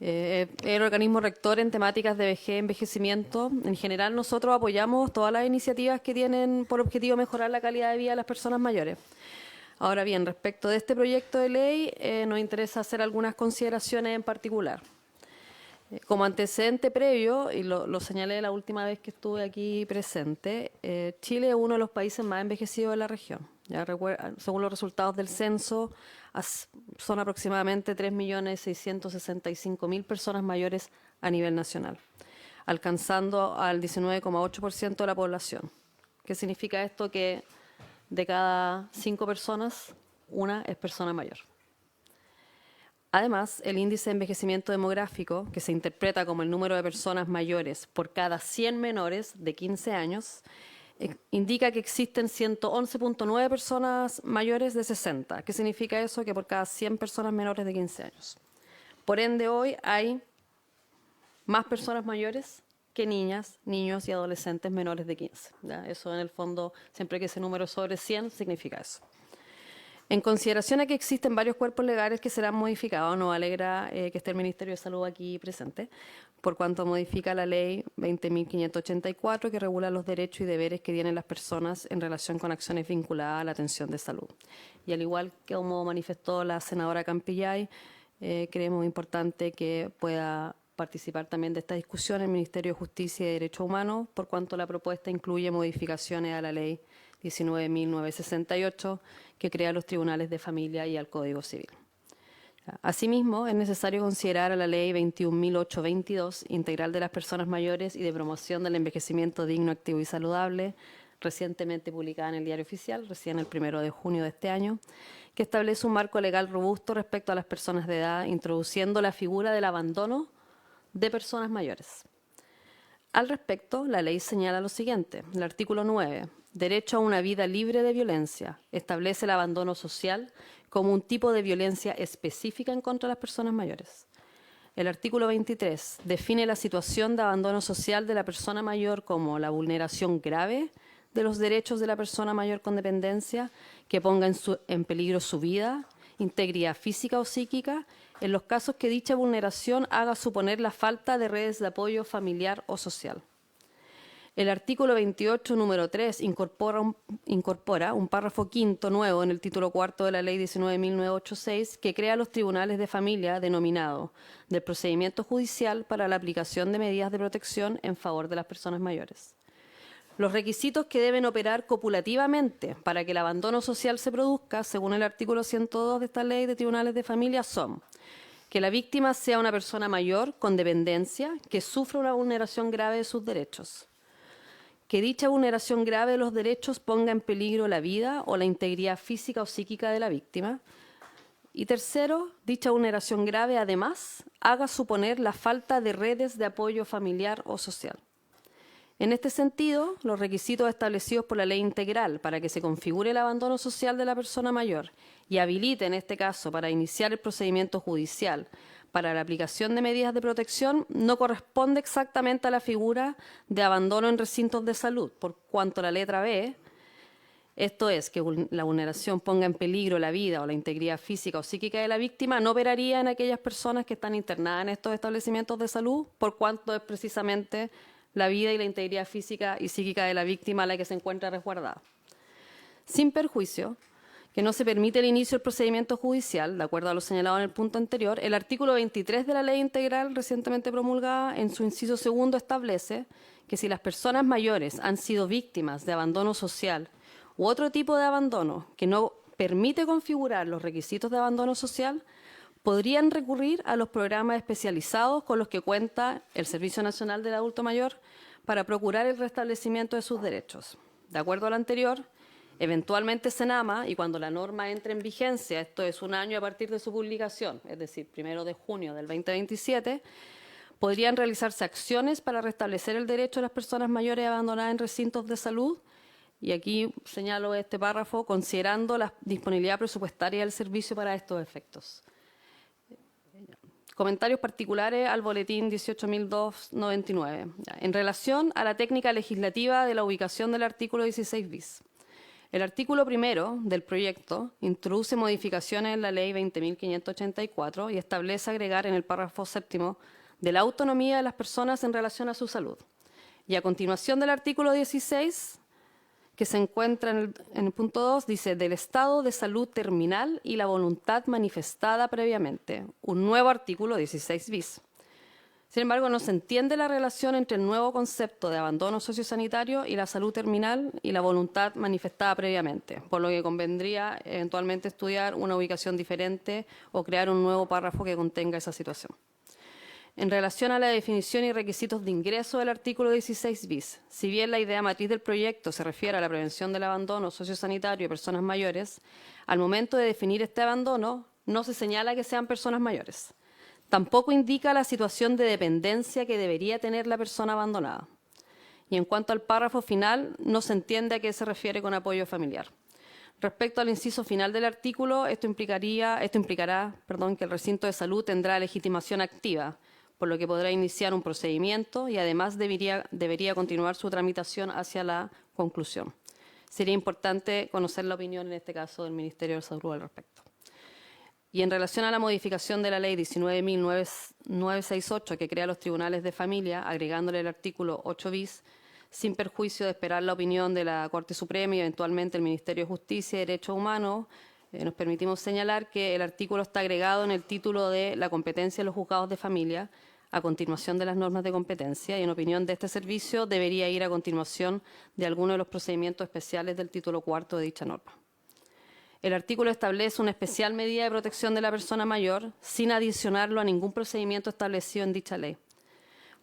El organismo rector en temáticas de vejez, envejecimiento. En general, nosotros apoyamos todas las iniciativas que tienen por objetivo mejorar la calidad de vida de las personas mayores. Ahora bien, respecto de este proyecto de ley, nos interesa hacer algunas consideraciones en particular. Como antecedente previo, y lo señalé la última vez que estuve aquí presente, Chile es uno de los países más envejecidos de la región. Ya según los resultados del censo, son aproximadamente 3.665.000 personas mayores a nivel nacional, alcanzando al 19,8% de la población. ¿Qué significa esto? Que de cada 5 personas, una es persona mayor. Además, el índice de envejecimiento demográfico, que se interpreta como el número de personas mayores por cada 100 menores de 15 años, indica que existen 111.9 personas mayores de 60. ¿Qué significa eso? Que por cada 100 personas menores de 15 años. Por ende, hoy hay más personas mayores que niñas, niños y adolescentes menores de 15. ¿Ya? Eso en el fondo, siempre que ese número es sobre 100, significa eso. En consideración a que existen varios cuerpos legales que serán modificados, nos alegra que esté el Ministerio de Salud aquí presente, por cuanto modifica la Ley 20.584 que regula los derechos y deberes que tienen las personas en relación con acciones vinculadas a la atención de salud. Y al igual que como manifestó la senadora Campillay, creemos importante que pueda participar también de esta discusión el Ministerio de Justicia y Derechos Humanos, por cuanto la propuesta incluye modificaciones a la Ley 19.968, que crea los tribunales de familia y al Código Civil. Asimismo, es necesario considerar a la Ley 21.822, integral de las personas mayores y de promoción del envejecimiento digno, activo y saludable, recientemente publicada en el Diario Oficial, recién el 1 de junio de este año, que establece un marco legal robusto respecto a las personas de edad, introduciendo la figura del abandono de personas mayores. Al respecto, la ley señala lo siguiente. El artículo 9, derecho a una vida libre de violencia, establece el abandono social como un tipo de violencia específica en contra de las personas mayores. El artículo 23 define la situación de abandono social de la persona mayor como la vulneración grave de los derechos de la persona mayor con dependencia que ponga en peligro su vida, integridad física o psíquica, en los casos que dicha vulneración haga suponer la falta de redes de apoyo familiar o social. El artículo 28, número 3, incorpora un párrafo quinto nuevo en el título cuarto de la Ley 19.986 que crea los tribunales de familia denominado del procedimiento judicial para la aplicación de medidas de protección en favor de las personas mayores. Los requisitos que deben operar copulativamente para que el abandono social se produzca, según el artículo 102 de esta Ley de Tribunales de Familia, son que la víctima sea una persona mayor con dependencia que sufra una vulneración grave de sus derechos, que dicha vulneración grave de los derechos ponga en peligro la vida o la integridad física o psíquica de la víctima, y tercero, dicha vulneración grave además haga suponer la falta de redes de apoyo familiar o social. En este sentido, los requisitos establecidos por la ley integral para que se configure el abandono social de la persona mayor y habilite, en este caso, para iniciar el procedimiento judicial para la aplicación de medidas de protección, no corresponde exactamente a la figura de abandono en recintos de salud, por cuanto la letra B, esto es, que la vulneración ponga en peligro la vida o la integridad física o psíquica de la víctima, no operaría en aquellas personas que están internadas en estos establecimientos de salud, por cuanto es precisamente la vida y la integridad física y psíquica de la víctima a la que se encuentra resguardada. Sin perjuicio que no se permite el inicio del procedimiento judicial, de acuerdo a lo señalado en el punto anterior, el artículo 23 de la Ley Integral recientemente promulgada, en su inciso segundo, establece que si las personas mayores han sido víctimas de abandono social u otro tipo de abandono que no permite configurar los requisitos de abandono social, podrían recurrir a los programas especializados con los que cuenta el Servicio Nacional del Adulto Mayor para procurar el restablecimiento de sus derechos. De acuerdo a lo anterior, eventualmente Senama, y cuando la norma entre en vigencia, esto es un año a partir de su publicación, es decir, 1 de junio del 2027, podrían realizarse acciones para restablecer el derecho de las personas mayores abandonadas en recintos de salud. Y aquí señalo este párrafo, considerando la disponibilidad presupuestaria del servicio para estos efectos. Comentarios particulares al boletín 18.299. En relación a la técnica legislativa de la ubicación del artículo 16 bis. El artículo primero del proyecto introduce modificaciones en la Ley 20.584 y establece agregar en el párrafo séptimo de la autonomía de las personas en relación a su salud. Y a continuación del artículo 16, que se encuentra en el punto 2, dice del estado de salud terminal y la voluntad manifestada previamente. Un nuevo artículo 16 bis. Sin embargo, no se entiende la relación entre el nuevo concepto de abandono sociosanitario y la salud terminal y la voluntad manifestada previamente, por lo que convendría eventualmente estudiar una ubicación diferente o crear un nuevo párrafo que contenga esa situación. En relación a la definición y requisitos de ingreso del artículo 16 bis, si bien la idea matriz del proyecto se refiere a la prevención del abandono sociosanitario de personas mayores, al momento de definir este abandono no se señala que sean personas mayores. Tampoco indica la situación de dependencia que debería tener la persona abandonada. Y en cuanto al párrafo final, no se entiende a qué se refiere con apoyo familiar. Respecto al inciso final del artículo, esto implicará que el recinto de salud tendrá legitimación activa, por lo que podrá iniciar un procedimiento y además debería continuar su tramitación hacia la conclusión. sería importante conocer la opinión, en este caso, del Ministerio de Salud al respecto. Y en relación a la modificación de la Ley 19.968, que crea los tribunales de familia, agregándole el artículo 8 bis, sin perjuicio de esperar la opinión de la Corte Suprema y eventualmente el Ministerio de Justicia y Derechos Humanos, nos permitimos señalar que el artículo está agregado en el título de la competencia de los juzgados de familia, a continuación de las normas de competencia, y en opinión de este servicio debería ir a continuación de alguno de los procedimientos especiales del título cuarto de dicha norma. El artículo establece una especial medida de protección de la persona mayor sin adicionarlo a ningún procedimiento establecido en dicha ley.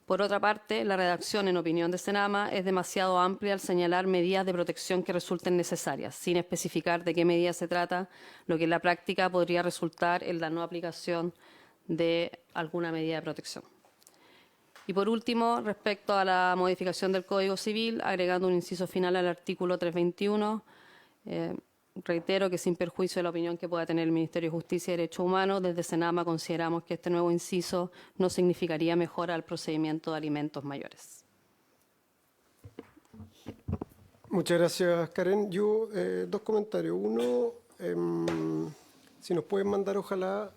Por otra parte, la redacción, en opinión de Senama, es demasiado amplia al señalar medidas de protección que resulten necesarias, sin especificar de qué medidas se trata, lo que en la práctica podría resultar en la no aplicación de alguna medida de protección. Y por último, respecto a la modificación del Código Civil, agregando un inciso final al artículo 321, reitero que sin perjuicio de la opinión que pueda tener el Ministerio de Justicia y Derechos Humanos, desde Senama consideramos que este nuevo inciso no significaría mejora al procedimiento de alimentos mayores. Muchas gracias, Karen. Yo, dos comentarios. Uno, si nos pueden mandar, ojalá,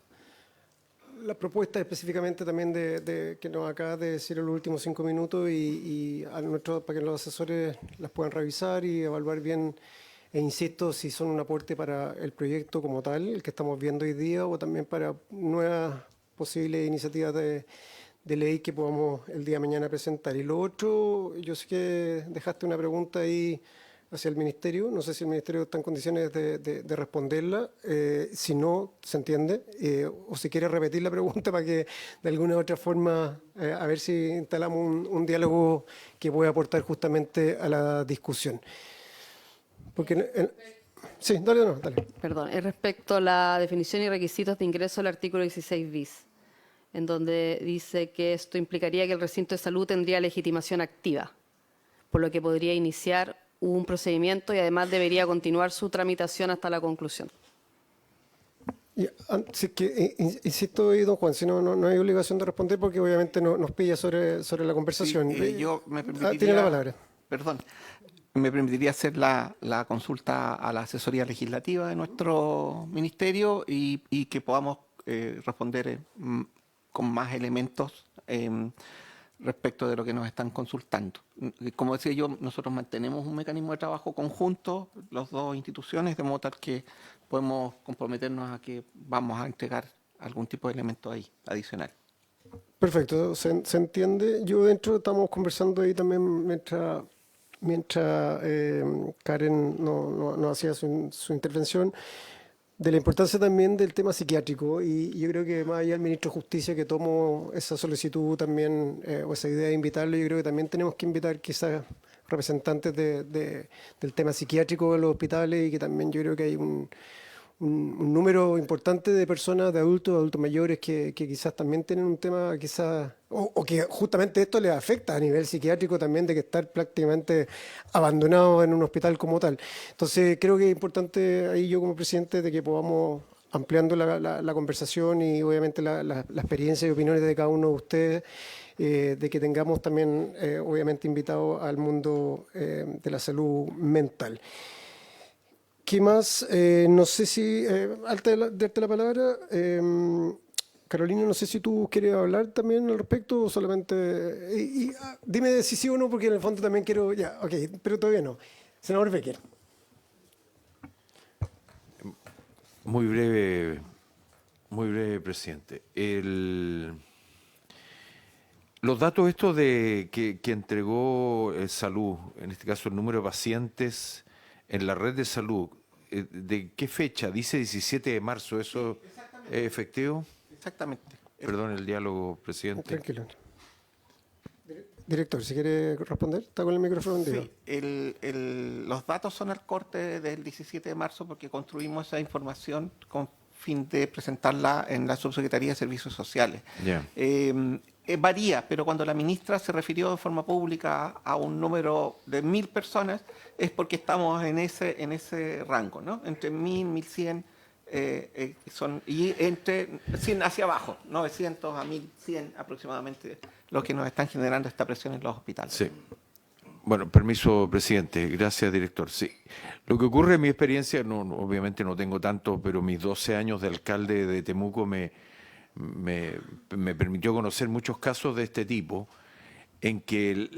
la propuesta específicamente también de que nos acaba de decir en los últimos 5 minutos y a para que los asesores las puedan revisar y evaluar bien. E insisto, si son un aporte para el proyecto como tal, el que estamos viendo hoy día, o también para nuevas posibles iniciativas de ley que podamos el día de mañana presentar. Y lo otro, yo sé que dejaste una pregunta ahí hacia el Ministerio, no sé si el Ministerio está en condiciones de responderla, si no, se entiende, o si quiere repetir la pregunta para que de alguna u otra forma, a ver si instalamos un diálogo que pueda aportar justamente a la discusión. Porque sí, dale. Perdón, es respecto a la definición y requisitos de ingreso del artículo 16 bis, en donde dice que esto implicaría que el recinto de salud tendría legitimación activa, por lo que podría iniciar un procedimiento y además debería continuar su tramitación hasta la conclusión. Así que, insisto, don Juan, si no hay obligación de responder porque obviamente nos pilla sobre la conversación. Sí, yo me permitiría, tiene la palabra. Perdón. Me permitiría hacer la consulta a la asesoría legislativa de nuestro ministerio y que podamos responder con más elementos respecto de lo que nos están consultando. Como decía yo, nosotros mantenemos un mecanismo de trabajo conjunto, las dos instituciones, de modo tal que podemos comprometernos a que vamos a entregar algún tipo de elemento ahí adicional. Perfecto, se entiende. Yo dentro estamos conversando ahí también mientras Karen no hacía su intervención, de la importancia también del tema psiquiátrico, y yo creo que más allá del Ministro de Justicia que tomó esa solicitud también, o esa idea de invitarlo, yo creo que también tenemos que invitar quizás representantes del tema psiquiátrico de los hospitales, y que también yo creo que hay un número importante de personas, de adultos mayores que quizás también tienen un tema quizás, o que justamente esto les afecta a nivel psiquiátrico también, de que estar prácticamente abandonados en un hospital como tal. Entonces creo que es importante ahí yo como presidente de que podamos, ampliando la conversación y obviamente la experiencia y opiniones de cada uno de ustedes, de que tengamos también obviamente invitados al mundo de la salud mental. ¿Qué más? No sé si, darte la palabra, Carolina, no sé si tú quieres hablar también al respecto o solamente... dime si sí o no, porque en el fondo también quiero... Ya, ok, pero todavía no. Senador Becker. Muy breve, presidente. Los datos estos que entregó Salud, en este caso el número de pacientes en la red de salud, ¿de qué fecha? Dice 17 de marzo, ¿eso es efectivo? Exactamente. Perdón el diálogo, presidente. Tranquilo. Director, si quiere responder, está con el micrófono hundido. Sí, los datos son al corte del 17 de marzo porque construimos esa información con fin de presentarla en la Subsecretaría de Servicios Sociales. Yeah. Varía, pero cuando la ministra se refirió de forma pública a un número de 1.000 personas, es porque estamos en ese rango, ¿no? Entre 1.000, 1.100 y entre 100 hacia abajo, 900 a 1.100 aproximadamente, los que nos están generando esta presión en los hospitales. Sí. Bueno, permiso, presidente. Gracias, director. Sí. Lo que ocurre en mi experiencia, obviamente no tengo tanto, pero mis 12 años de alcalde de Temuco me permitió conocer muchos casos de este tipo, en que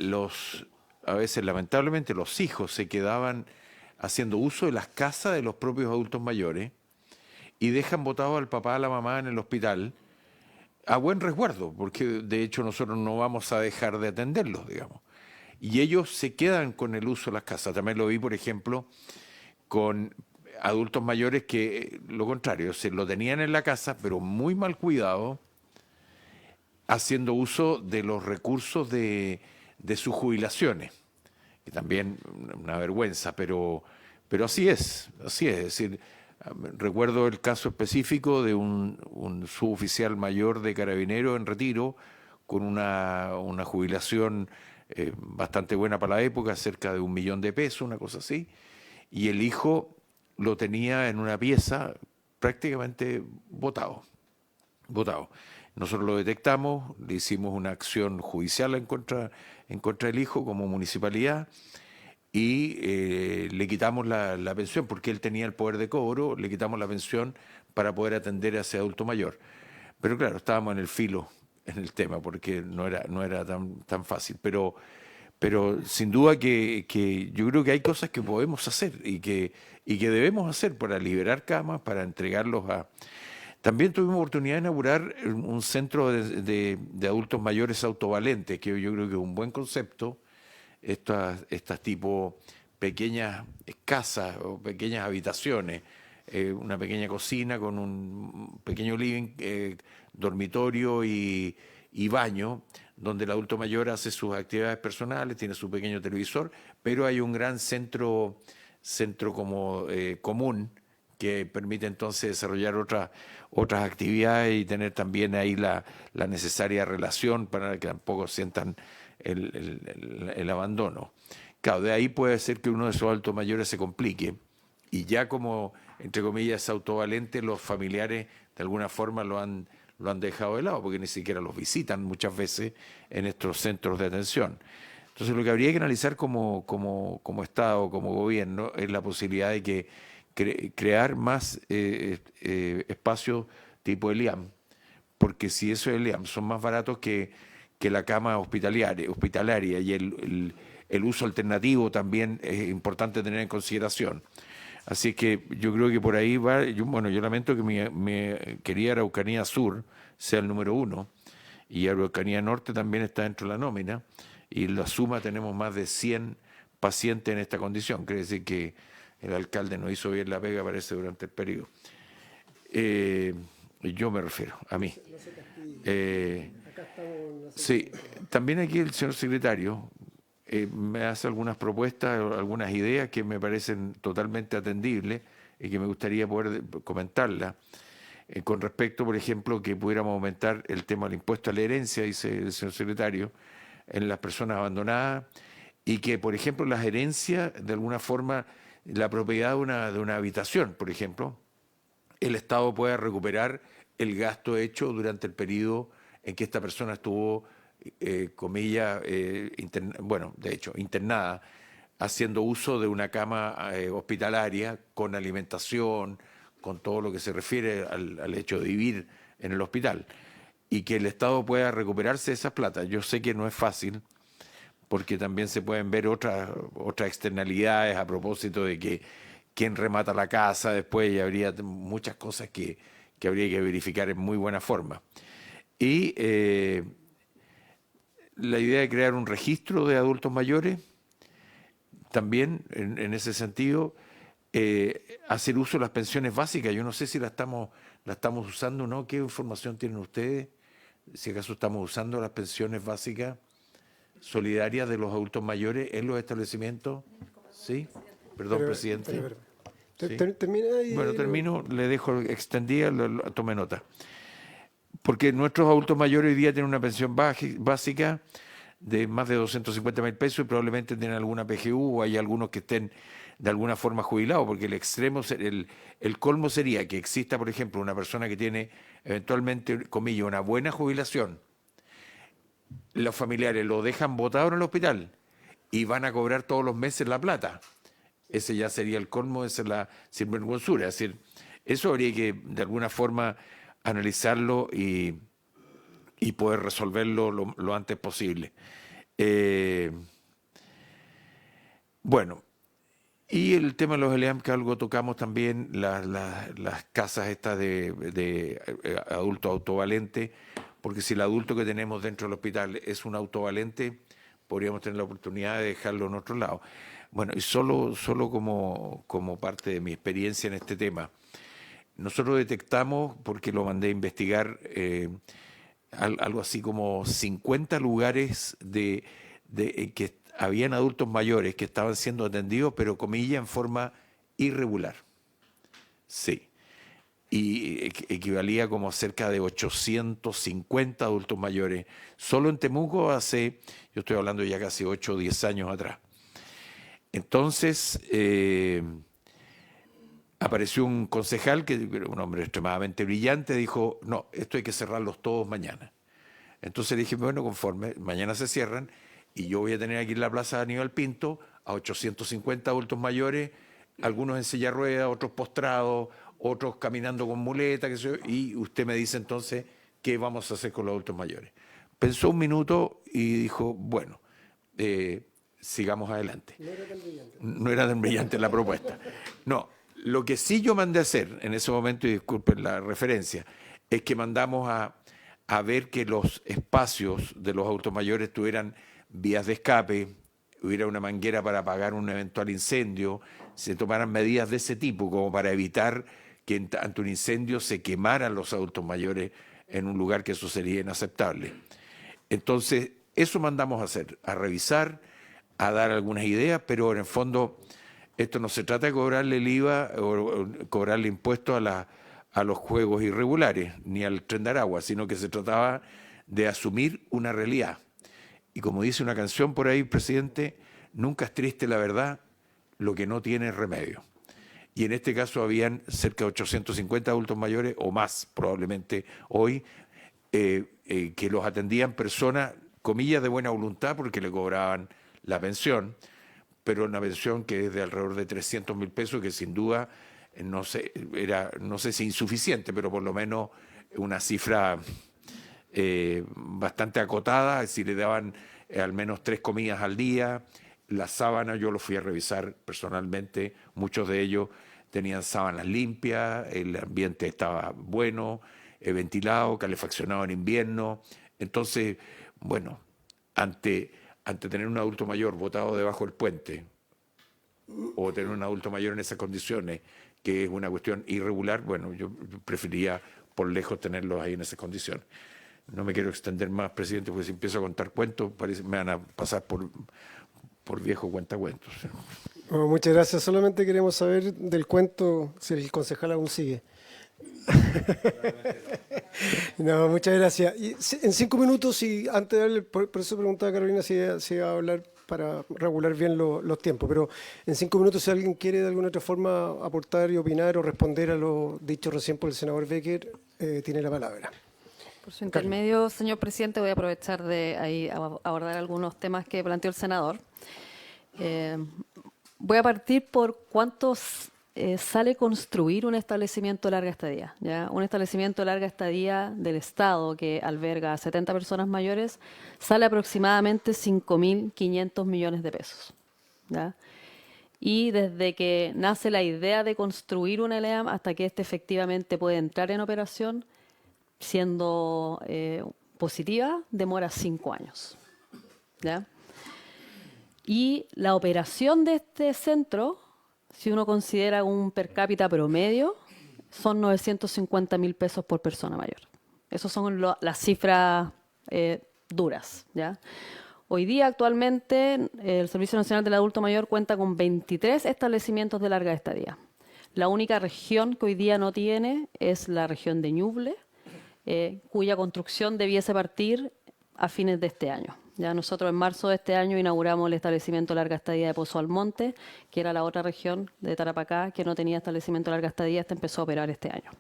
a veces lamentablemente los hijos se quedaban haciendo uso de las casas de los propios adultos mayores y dejan botado al papá, a la mamá en el hospital a buen resguardo, porque de hecho nosotros no vamos a dejar de atenderlos, digamos. Y ellos se quedan con el uso de las casas. También lo vi, por ejemplo, con adultos mayores que, lo contrario, se lo tenían en la casa, pero muy mal cuidado, haciendo uso de los recursos de sus jubilaciones, que también una vergüenza, pero así es, así es. Es decir, recuerdo el caso específico de un suboficial mayor de Carabineros en retiro, con una jubilación bastante buena para la época, cerca de 1 millón de pesos, una cosa así, y el hijo lo tenía en una pieza prácticamente botado. Nosotros lo detectamos, le hicimos una acción judicial en contra del hijo como municipalidad y le quitamos la pensión, porque él tenía el poder de cobro, le quitamos la pensión para poder atender a ese adulto mayor. Pero claro, estábamos en el filo en el tema, porque no era tan fácil. Pero sin duda que yo creo que hay cosas que podemos hacer y que debemos hacer para liberar camas, para entregarlos a... También tuvimos oportunidad de inaugurar un centro de adultos mayores autovalentes, que yo creo que es un buen concepto. Estas tipo pequeñas casas o pequeñas habitaciones, una pequeña cocina con un pequeño living, dormitorio y baño, donde el adulto mayor hace sus actividades personales, tiene su pequeño televisor, pero hay un gran centro como común, que permite entonces desarrollar otras actividades y tener también ahí la necesaria relación para que tampoco sientan el abandono. Claro, de ahí puede ser que uno de esos adultos mayores se complique y ya como, entre comillas, autovalente, los familiares de alguna forma lo han dejado de lado, porque ni siquiera los visitan muchas veces en estos centros de atención. Entonces, lo que habría que analizar como Estado, como gobierno, es la posibilidad de que crear más espacios tipo ELIAM, porque si esos ELIAM son más baratos que la cama hospitalaria y el uso alternativo también es importante tener en consideración. Así que yo creo que por ahí va. Yo lamento que mi querida Araucanía Sur sea el número 1 y Araucanía Norte también está dentro de la nómina, y en la suma tenemos más de 100 pacientes en esta condición. Quiere decir que el alcalde no hizo bien la pega, parece, durante el periodo. Yo me refiero a mí. Sí, también aquí el señor secretario me hace algunas propuestas, algunas ideas que me parecen totalmente atendibles y que me gustaría poder comentarlas. Con respecto, por ejemplo, que pudiéramos aumentar el tema del impuesto a la herencia, dice el señor secretario, en las personas abandonadas, y que, por ejemplo, las herencias, de alguna forma, la propiedad de una habitación, por ejemplo, el Estado pueda recuperar el gasto hecho durante el periodo en que esta persona estuvo, comillas, internada, haciendo uso de una cama hospitalaria con alimentación, con todo lo que se refiere al hecho de vivir en el hospital, y que el Estado pueda recuperarse esas plata. Yo sé que no es fácil, porque también se pueden ver otras externalidades a propósito de que quién remata la casa después, y habría muchas cosas que habría que verificar en muy buena forma. Y la idea de crear un registro de adultos mayores, también en ese sentido, hacer uso de las pensiones básicas. Yo no sé si la estamos usando o no. ¿Qué información tienen ustedes? Si acaso estamos usando las pensiones básicas solidarias de los adultos mayores en los establecimientos. ¿Sí? Perdón, presidente. ¿Sí? Termina y... Bueno, termino, le dejo extendida, tome nota. Porque nuestros adultos mayores hoy día tienen una pensión básica de más de 250.000 pesos y probablemente tienen alguna PGU, o hay algunos que estén de alguna forma jubilados, porque el colmo sería que exista, por ejemplo, una persona que tiene eventualmente, comillas, una buena jubilación, los familiares lo dejan botado en el hospital y van a cobrar todos los meses la plata. Ese ya sería el colmo, esa es la sinvergüenzura. Es decir, eso habría que de alguna forma analizarlo y poder resolverlo lo antes posible. Bueno, y el tema de los ELEAM, que algo tocamos también, las casas estas de adultos autovalentes, porque si el adulto que tenemos dentro del hospital es un autovalente, podríamos tener la oportunidad de dejarlo en otro lado. Bueno, y solo como parte de mi experiencia en este tema, nosotros detectamos, porque lo mandé a investigar, algo así como 50 lugares que habían adultos mayores que estaban siendo atendidos, pero comillas, en forma irregular. Sí. Y equivalía como a cerca de 850 adultos mayores. Solo en Temuco yo estoy hablando ya casi 8 o 10 años atrás. Entonces, apareció un concejal, que era un hombre extremadamente brillante, dijo, no, esto hay que cerrarlos todos mañana. Entonces le dije, bueno, conforme, mañana se cierran, y yo voy a tener aquí en la plaza de Aníbal Pinto a 850 adultos mayores, algunos en silla de ruedas, otros postrados, otros caminando con muleta, qué sé yo, y usted me dice entonces qué vamos a hacer con los adultos mayores. Pensó un minuto y dijo, bueno, sigamos adelante. No era tan brillante. No era tan brillante la propuesta. No, lo que sí yo mandé a hacer en ese momento, y disculpen la referencia, es que mandamos a ver que los espacios de los adultos mayores tuvieran vías de escape, hubiera una manguera para apagar un eventual incendio, se tomaran medidas de ese tipo como para evitar que ante un incendio se quemaran los adultos mayores en un lugar que eso sería inaceptable. Entonces, eso mandamos a hacer, a revisar, a dar algunas ideas, pero en el fondo esto no se trata de cobrarle el IVA o cobrarle impuestos a los juegos irregulares, ni al Tren de Aragua, sino que se trataba de asumir una realidad. Y como dice una canción por ahí, presidente, nunca es triste la verdad, lo que no tiene remedio. Y en este caso habían cerca de 850 adultos mayores, o más probablemente hoy, que los atendían personas, comillas, de buena voluntad, porque le cobraban la pensión, pero una pensión que es de alrededor de 300.000 pesos, que sin duda, no sé si insuficiente, pero por lo menos una cifra bastante acotada, si le daban al menos 3 comidas al día. Las sábanas, yo los fui a revisar personalmente, muchos de ellos tenían sábanas limpias, el ambiente estaba bueno, ventilado, calefaccionado en invierno. Entonces, bueno, ante tener un adulto mayor botado debajo del puente, o tener un adulto mayor en esas condiciones, que es una cuestión irregular, bueno, yo preferiría por lejos tenerlos ahí en esas condiciones. No me quiero extender más, presidente, porque si empiezo a contar cuentos, me van a pasar por viejo cuentacuentos. Bueno, muchas gracias. Solamente queremos saber del cuento si el concejal aún sigue. No, muchas gracias. Y en 5 minutos, y antes de darle, por eso preguntaba a Carolina si iba a hablar para regular bien los tiempos, pero en 5 minutos, si alguien quiere de alguna otra forma aportar y opinar o responder a lo dicho recién por el senador Becker, tiene la palabra. Por su intermedio, señor presidente, voy a aprovechar de ahí abordar algunos temas que planteó el senador. Voy a partir por cuántos sale construir un establecimiento de larga estadía. ¿Ya? Un establecimiento de larga estadía del Estado que alberga a 70 personas mayores sale aproximadamente 5.500 millones de pesos. ¿Ya? Y desde que nace la idea de construir un ELEAM hasta que éste efectivamente puede entrar en operación, siendo positiva, demora 5 años. ¿Ya? Y la operación de este centro, si uno considera un per cápita promedio, son 950.000 pesos por persona mayor. Esas son las cifras duras. ¿Ya? Hoy día, actualmente, el Servicio Nacional del Adulto Mayor cuenta con 23 establecimientos de larga estadía. La única región que hoy día no tiene es la región de Ñuble, cuya construcción debiese partir a fines de este año. Ya nosotros en marzo de este año inauguramos el establecimiento de larga estadía de Pozo Almonte, que era la otra región de Tarapacá que no tenía establecimiento de larga estadía, empezó a operar este año.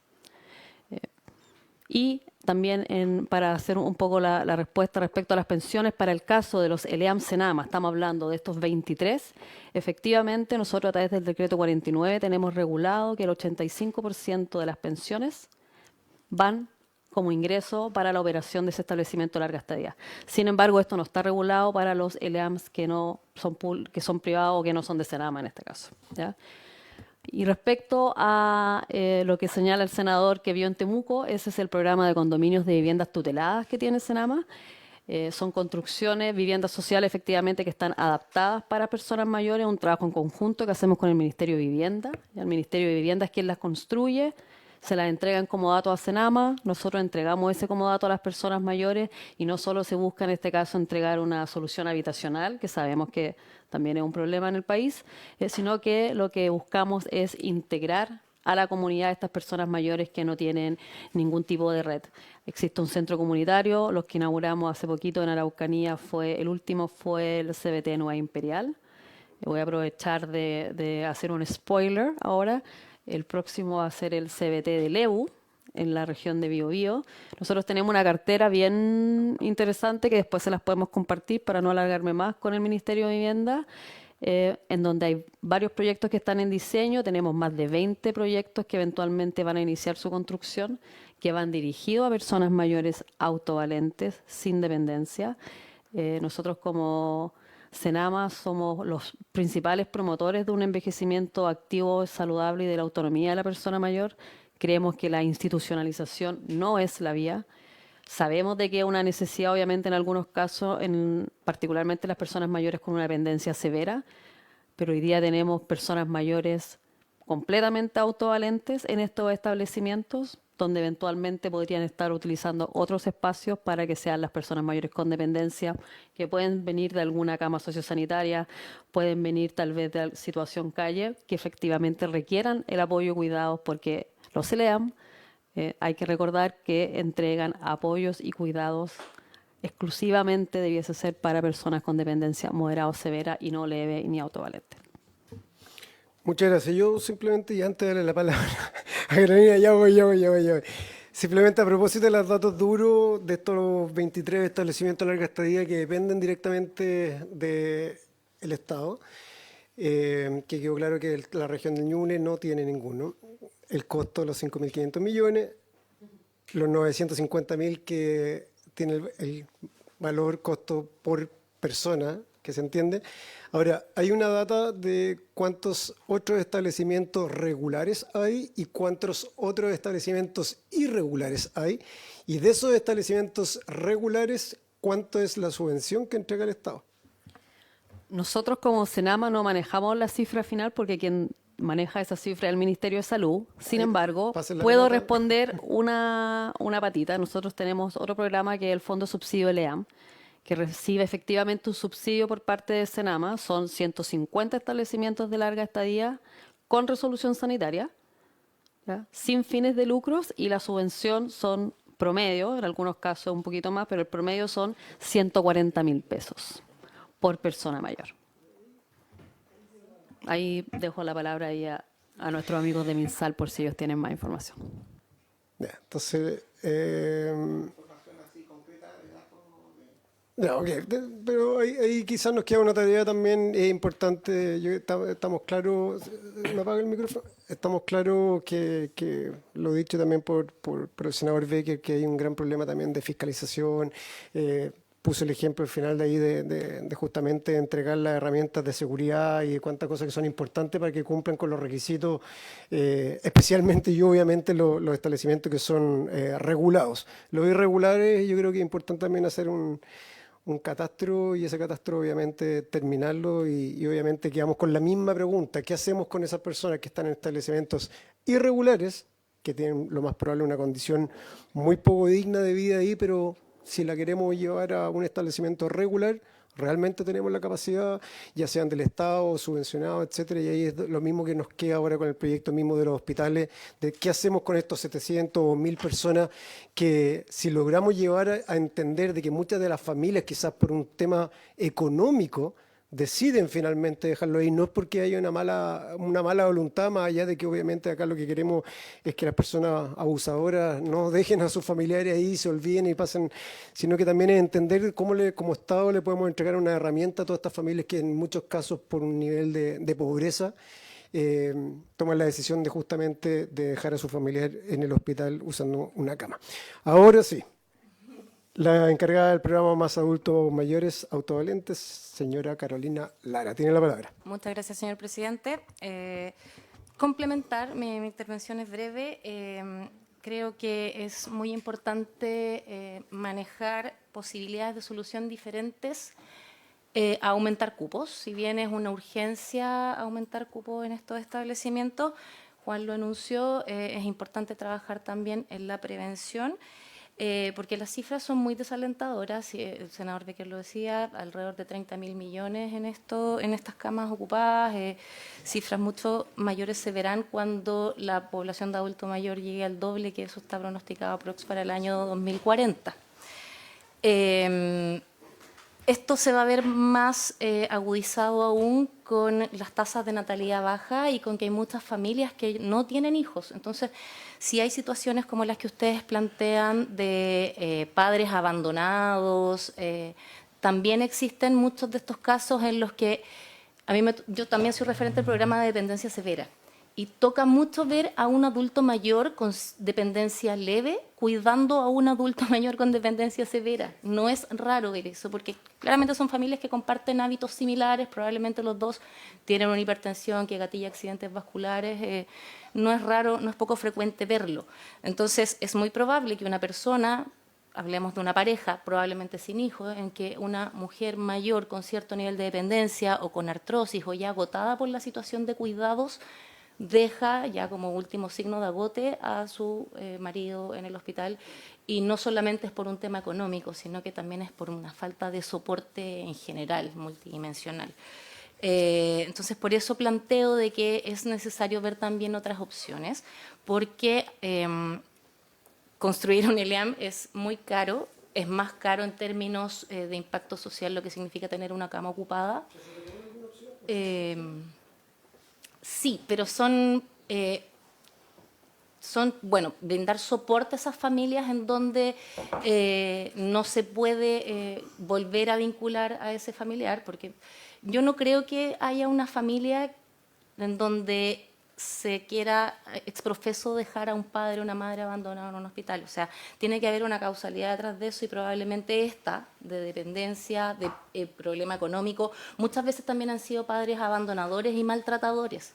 Y también para hacer un poco la respuesta respecto a las pensiones, para el caso de los ELEAM Senama, estamos hablando de estos 23, efectivamente nosotros a través del decreto 49 tenemos regulado que el 85% de las pensiones van como ingreso para la operación de ese establecimiento de larga estadía. Sin embargo, esto no está regulado para los ELEAMs que son privados o que no son de Senama en este caso, ¿ya? Y respecto a lo que señala el senador que vio en Temuco, ese es el programa de condominios de viviendas tuteladas que tiene Senama. Son construcciones, viviendas sociales efectivamente que están adaptadas para personas mayores, un trabajo en conjunto que hacemos con el Ministerio de Vivienda. El Ministerio de Vivienda es quien las construye, se las entregan como dato a Senama, nosotros entregamos ese como dato a las personas mayores y no solo se busca en este caso entregar una solución habitacional, que sabemos que también es un problema en el país, sino que lo que buscamos es integrar a la comunidad de estas personas mayores que no tienen ningún tipo de red. Existe un centro comunitario, los que inauguramos hace poquito en Araucanía, el último fue el CBT Nueva Imperial. Voy a aprovechar de hacer un spoiler ahora. El próximo va a ser el CBT de Lebu, en la región de Biobío. Nosotros tenemos una cartera bien interesante que después se las podemos compartir para no alargarme más con el Ministerio de Vivienda, en donde hay varios proyectos que están en diseño. Tenemos más de 20 proyectos que eventualmente van a iniciar su construcción, que van dirigidos a personas mayores autovalentes, sin dependencia. Nosotros como Senama somos los principales promotores de un envejecimiento activo, saludable y de la autonomía de la persona mayor. Creemos que la institucionalización no es la vía. Sabemos de que es una necesidad, obviamente, en algunos casos, particularmente las personas mayores con una dependencia severa, pero hoy día tenemos personas mayores completamente autovalentes en estos establecimientos, donde eventualmente podrían estar utilizando otros espacios para que sean las personas mayores con dependencia, que pueden venir de alguna cama sociosanitaria, pueden venir tal vez de situación calle, que efectivamente requieran el apoyo y cuidados, porque los ELEAM, hay que recordar que entregan apoyos y cuidados exclusivamente debiese ser para personas con dependencia moderada o severa y no leve ni autovalente. Muchas gracias. Yo simplemente, y antes de darle la palabra a Carolina, ya voy. Simplemente a propósito de los datos duros de estos 23 establecimientos de larga estadía que dependen directamente del Estado, que quedó claro que la región del Ñuble no tiene ninguno. El costo de los 5.500 millones, los 950.000 que tiene el valor costo por persona, que se entiende. Ahora, hay una data de cuántos otros establecimientos regulares hay y cuántos otros establecimientos irregulares hay. Y de esos establecimientos regulares, ¿cuánto es la subvención que entrega el Estado? Nosotros como Senama no manejamos la cifra final porque quien maneja esa cifra es el Ministerio de Salud. Sin embargo, puedo responder una patita. Nosotros tenemos otro programa que es el Fondo Subsidio ELEAM, que recibe efectivamente un subsidio por parte de Senama. Son 150 establecimientos de larga estadía con resolución sanitaria, ¿ya?, sin fines de lucros, y la subvención son promedio, en algunos casos un poquito más, pero el promedio son 140.000 pesos por persona mayor. Ahí dejo la palabra ahí a nuestros amigos de MinSal por si ellos tienen más información. Ya, entonces... No, okay. Pero ahí quizás nos queda una tarea también importante. Estamos claros, ¿me apaga el micrófono? Estamos claros que lo dicho también por el senador Becker, que hay un gran problema también de fiscalización. Puso el ejemplo al final de ahí de justamente entregar las herramientas de seguridad y de cuántas cosas que son importantes para que cumplan con los requisitos, especialmente y obviamente los establecimientos que son regulados. Los irregulares, yo creo que es importante también hacer un catastro, y ese catastro obviamente terminarlo, y obviamente quedamos con la misma pregunta: ¿qué hacemos con esas personas que están en establecimientos irregulares, que tienen lo más probable una condición muy poco digna de vida ahí, pero si la queremos llevar a un establecimiento regular, realmente tenemos la capacidad, ya sean del Estado, subvencionados, etcétera? Y ahí es lo mismo que nos queda ahora con el proyecto mismo de los hospitales, de qué hacemos con estos 700 o 1.000 personas que, si logramos llevar a entender de que muchas de las familias, quizás por un tema económico, deciden finalmente dejarlo ahí, no es porque haya una mala voluntad, más allá de que obviamente acá lo que queremos es que las personas abusadoras no dejen a sus familiares ahí, se olviden y pasen, sino que también es entender cómo como Estado le podemos entregar una herramienta a todas estas familias que en muchos casos por un nivel de pobreza toman la decisión de justamente de dejar a su familiar en el hospital usando una cama. Ahora sí. La encargada del programa Más Adultos Mayores Autovalentes, señora Carolina Lara. Tiene la palabra. Muchas gracias, señor presidente. Complementar, mi intervención es breve. Creo que es muy importante manejar posibilidades de solución diferentes a aumentar cupos. Si bien es una urgencia aumentar cupos en estos establecimientos, Juan lo anunció, es importante trabajar también en la prevención. Porque las cifras son muy desalentadoras, el senador Becker lo decía, alrededor de 30.000 millones en estas camas ocupadas, cifras mucho mayores se verán cuando la población de adulto mayor llegue al doble, que eso está pronosticado para el año 2040. Esto se va a ver más agudizado aún con las tasas de natalidad baja y con que hay muchas familias que no tienen hijos. Entonces, si hay situaciones como las que ustedes plantean de padres abandonados, también existen muchos de estos casos en los que yo también soy referente del programa de dependencia severa. Y toca mucho ver a un adulto mayor con dependencia leve cuidando a un adulto mayor con dependencia severa. No es raro ver eso, porque claramente son familias que comparten hábitos similares, probablemente los dos tienen una hipertensión que gatilla accidentes vasculares, no es raro, no es poco frecuente verlo. Entonces es muy probable que una persona, hablemos de una pareja, probablemente sin hijos, en que una mujer mayor con cierto nivel de dependencia o con artrosis o ya agotada por la situación de cuidados, deja ya como último signo de agote a su marido en el hospital, y no solamente es por un tema económico, sino que también es por una falta de soporte en general, multidimensional. Entonces, por eso planteo de que es necesario ver también otras opciones, porque construir un ELEAM es muy caro, es más caro en términos de impacto social, lo que significa tener una cama ocupada. Sí, pero bueno, brindar soporte a esas familias en donde no se puede volver a vincular a ese familiar, porque yo no creo que haya una familia en donde se quiera exprofeso dejar a un padre o una madre abandonado en un hospital. O sea, tiene que haber una causalidad detrás de eso, y probablemente esta, de dependencia, de problema económico, muchas veces también han sido padres abandonadores y maltratadores.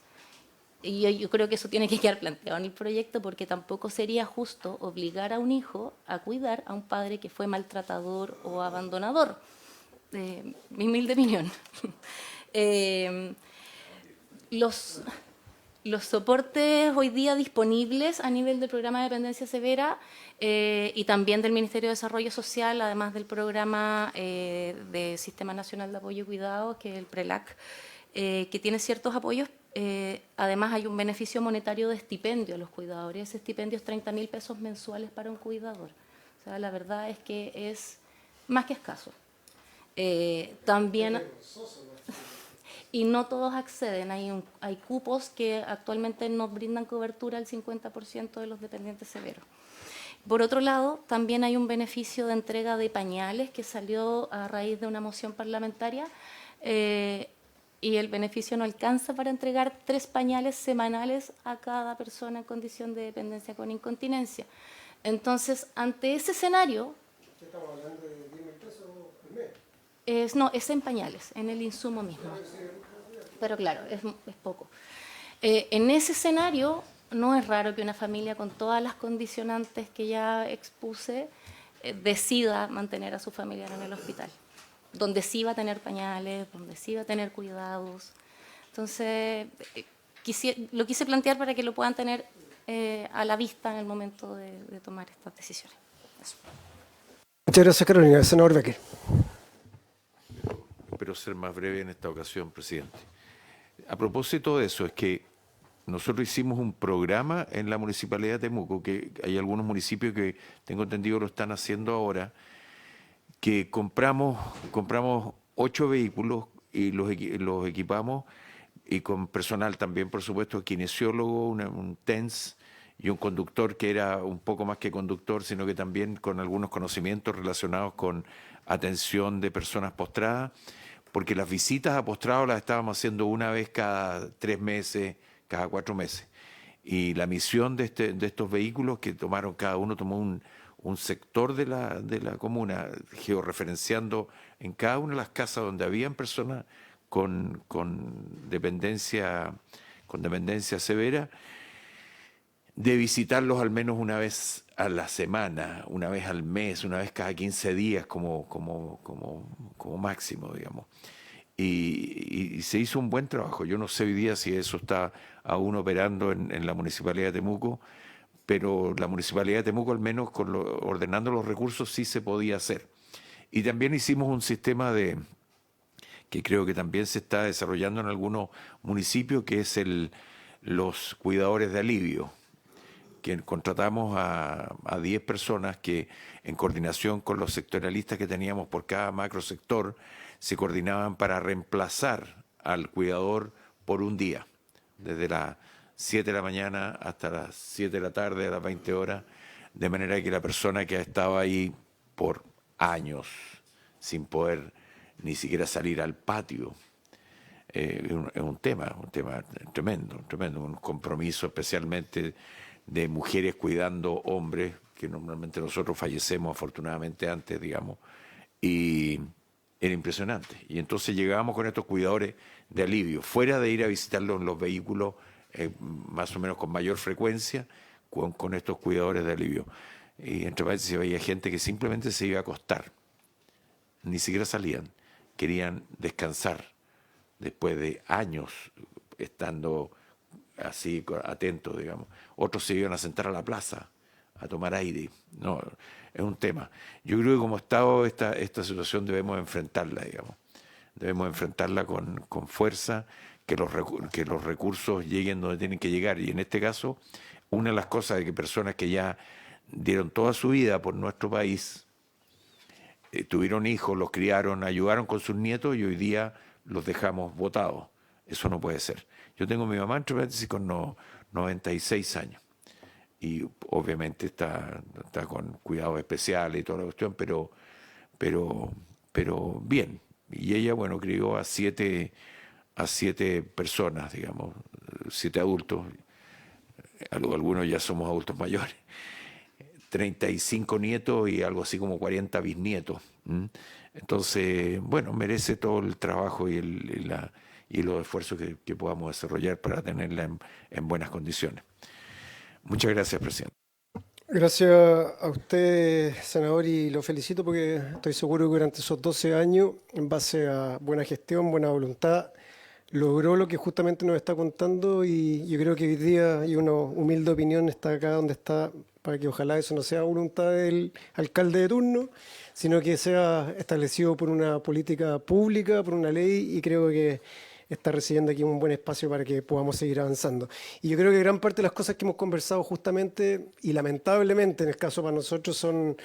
Y yo creo que eso tiene que quedar planteado en el proyecto, porque tampoco sería justo obligar a un hijo a cuidar a un padre que fue maltratador o abandonador. Mi humilde opinión. Los soportes hoy día disponibles a nivel del programa de dependencia severa y también del Ministerio de Desarrollo Social, además del programa de Sistema Nacional de Apoyo y Cuidado, que es el PRELAC, que tiene ciertos apoyos. Además hay un beneficio monetario de estipendio a los cuidadores. Ese estipendio es 30.000 pesos mensuales para un cuidador. O sea, la verdad es que es más que escaso. También... Y no todos acceden. Hay cupos que actualmente no brindan cobertura al 50% de los dependientes severos. Por otro lado, también hay un beneficio de entrega de pañales que salió a raíz de una moción parlamentaria, y el beneficio no alcanza para entregar 3 pañales semanales a cada persona en condición de dependencia con incontinencia. Entonces, ante ese escenario... ¿Qué estamos hablando de 10.000 pesos al mes? No, es en pañales, en el insumo mismo. Pero claro, es poco. En ese escenario, no es raro que una familia con todas las condicionantes que ya expuse decida mantener a su familiar en el hospital, donde sí va a tener pañales, donde sí va a tener cuidados. Entonces, lo quise plantear para que lo puedan tener a la vista en el momento de tomar estas decisiones. Eso. Muchas gracias, Carolina. Senador Becker. Espero ser más breve en esta ocasión, presidente. A propósito de eso, es que nosotros hicimos un programa en la Municipalidad de Temuco, que hay algunos municipios que tengo entendido lo están haciendo ahora, que compramos 8 vehículos y los equipamos, y con personal también, por supuesto, kinesiólogo, un TENS y un conductor que era un poco más que conductor, sino que también con algunos conocimientos relacionados con atención de personas postradas, porque las visitas a postrados las estábamos haciendo una vez cada 3 meses, cada 4 meses. Y la misión de estos vehículos que tomaron, cada uno tomó un sector de la comuna, georreferenciando en cada una de las casas donde habían personas con dependencia severa, de visitarlos al menos una vez a la semana, una vez al mes, una vez cada 15 días como máximo, digamos. Y se hizo un buen trabajo. Yo no sé hoy día si eso está aún operando en la Municipalidad de Temuco, pero la Municipalidad de Temuco, al menos ordenando los recursos, sí se podía hacer. Y también hicimos un sistema que creo que también se está desarrollando en algunos municipios, que es los cuidadores de alivio, que contratamos a 10 personas que, en coordinación con los sectorialistas que teníamos por cada macrosector, se coordinaban para reemplazar al cuidador por un día, desde las 7 de la mañana hasta las 7 de la tarde, a las 20 horas, de manera que la persona que ha estado ahí por años sin poder ni siquiera salir al patio, es un tema tremendo, un compromiso especialmente de mujeres cuidando hombres, que normalmente nosotros fallecemos afortunadamente antes, digamos, y era impresionante. Y entonces llegábamos con estos cuidadores de alivio, fuera de ir a visitarlos en los vehículos más o menos con mayor frecuencia, con estos cuidadores de alivio. Y entre paréntesis había gente que simplemente se iba a acostar, ni siquiera salían, querían descansar después de años estando así atentos, digamos. Otros se iban a sentar a la plaza a tomar aire. No, es un tema. Yo creo que como Estado esta situación debemos enfrentarla, digamos. Debemos enfrentarla con fuerza, que los recursos lleguen donde tienen que llegar. Y en este caso, una de las cosas de que personas que ya dieron toda su vida por nuestro país, tuvieron hijos, los criaron, ayudaron con sus nietos y hoy día los dejamos botados. Eso no puede ser. Yo tengo a mi mamá, entre paréntesis, con 96 años. Y obviamente está con cuidados especiales y toda la cuestión, pero bien. Y ella, bueno, crió a siete personas, digamos, 7 adultos. Algunos ya somos adultos mayores. 35 nietos y algo así como 40 bisnietos. Entonces, bueno, merece todo el trabajo y los esfuerzos que podamos desarrollar para tenerla en buenas condiciones. Muchas gracias, presidente. Gracias a usted, senador, y lo felicito porque estoy seguro que durante esos 12 años, en base a buena gestión, buena voluntad, logró lo que justamente nos está contando, y yo creo que hoy día, y una humilde opinión, está acá donde está, para que ojalá eso no sea voluntad del alcalde de turno, sino que sea establecido por una política pública, por una ley, y creo que está recibiendo aquí un buen espacio para que podamos seguir avanzando. Y yo creo que gran parte de las cosas que hemos conversado justamente, y lamentablemente en el caso para nosotros, son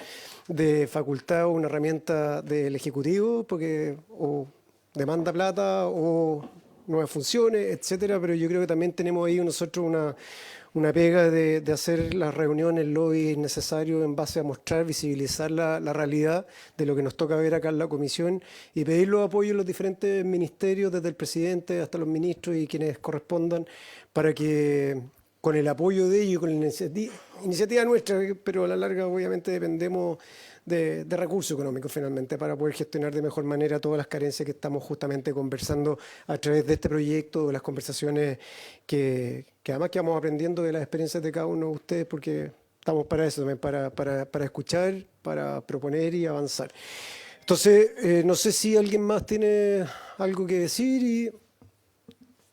de facultad o una herramienta del Ejecutivo, porque o demanda plata o nuevas funciones, etcétera, pero yo creo que también tenemos ahí nosotros una pega de hacer las reuniones, lobbies necesarios en base a mostrar, visibilizar la realidad de lo que nos toca ver acá en la comisión y pedir los apoyos en los diferentes ministerios, desde el presidente hasta los ministros y quienes correspondan, para que con el apoyo de ellos y con la iniciativa nuestra, pero a la larga obviamente dependemos de recursos económicos finalmente para poder gestionar de mejor manera todas las carencias que estamos justamente conversando a través de este proyecto, de las conversaciones que además que vamos aprendiendo de las experiencias de cada uno de ustedes, porque estamos para eso también, para escuchar, para proponer y avanzar. Entonces, no sé si alguien más tiene algo que decir y...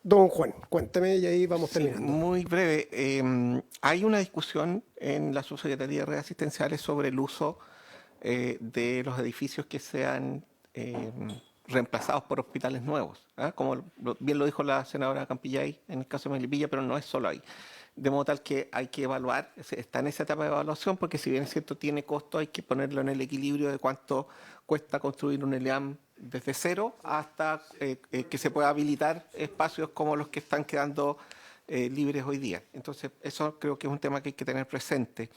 Don Juan, cuéntame y ahí vamos terminando. Sí, muy breve. Hay una discusión en la Subsecretaría de Redes Asistenciales sobre el uso de los edificios que sean reemplazados por hospitales nuevos, como bien lo dijo la senadora Campillay en el caso de Melipilla, pero no es solo ahí. De modo tal que hay que evaluar, está en esa etapa de evaluación, porque si bien es cierto tiene costo, hay que ponerlo en el equilibrio de cuánto cuesta construir un ELEAM desde cero hasta que se pueda habilitar espacios como los que están quedando libres hoy día. Entonces, eso creo que es un tema que hay que tener presente.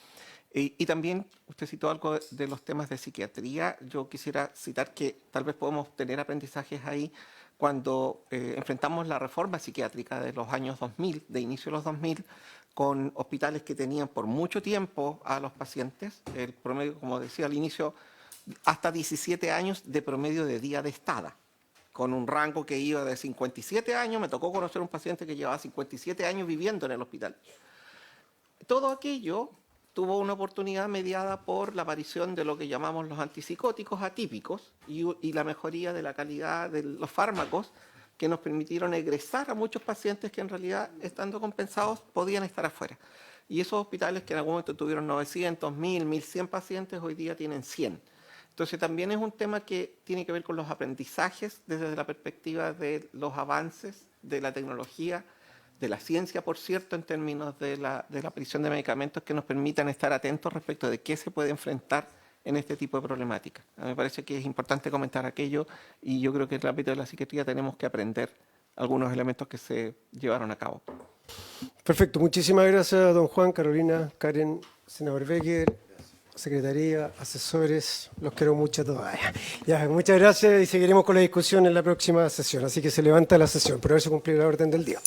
Y también, usted citó algo de los temas de psiquiatría. Yo quisiera citar que tal vez podemos tener aprendizajes ahí cuando enfrentamos la reforma psiquiátrica de los años 2000, de inicio de los 2000, con hospitales que tenían por mucho tiempo a los pacientes, el promedio, como decía al inicio, hasta 17 años de promedio de día de estada, con un rango que iba de 57 años. Me tocó conocer un paciente que llevaba 57 años viviendo en el hospital. Todo aquello tuvo una oportunidad mediada por la aparición de lo que llamamos los antipsicóticos atípicos y la mejoría de la calidad de los fármacos que nos permitieron egresar a muchos pacientes que en realidad, estando compensados, podían estar afuera. Y esos hospitales que en algún momento tuvieron 900, 1000, 1100 pacientes, hoy día tienen 100. Entonces también es un tema que tiene que ver con los aprendizajes desde la perspectiva de los avances de la tecnología, de la ciencia, por cierto, en términos de la aparición de medicamentos que nos permitan estar atentos respecto de qué se puede enfrentar en este tipo de problemática. A mí me parece que es importante comentar aquello y yo creo que en el ámbito de la psiquiatría tenemos que aprender algunos elementos que se llevaron a cabo. Perfecto, muchísimas gracias, don Juan, Carolina, Karen, senador Becker, secretaría, asesores, los quiero mucho a todos. Ya, muchas gracias y seguiremos con la discusión en la próxima sesión. Así que se levanta la sesión por haberse cumplido la orden del día.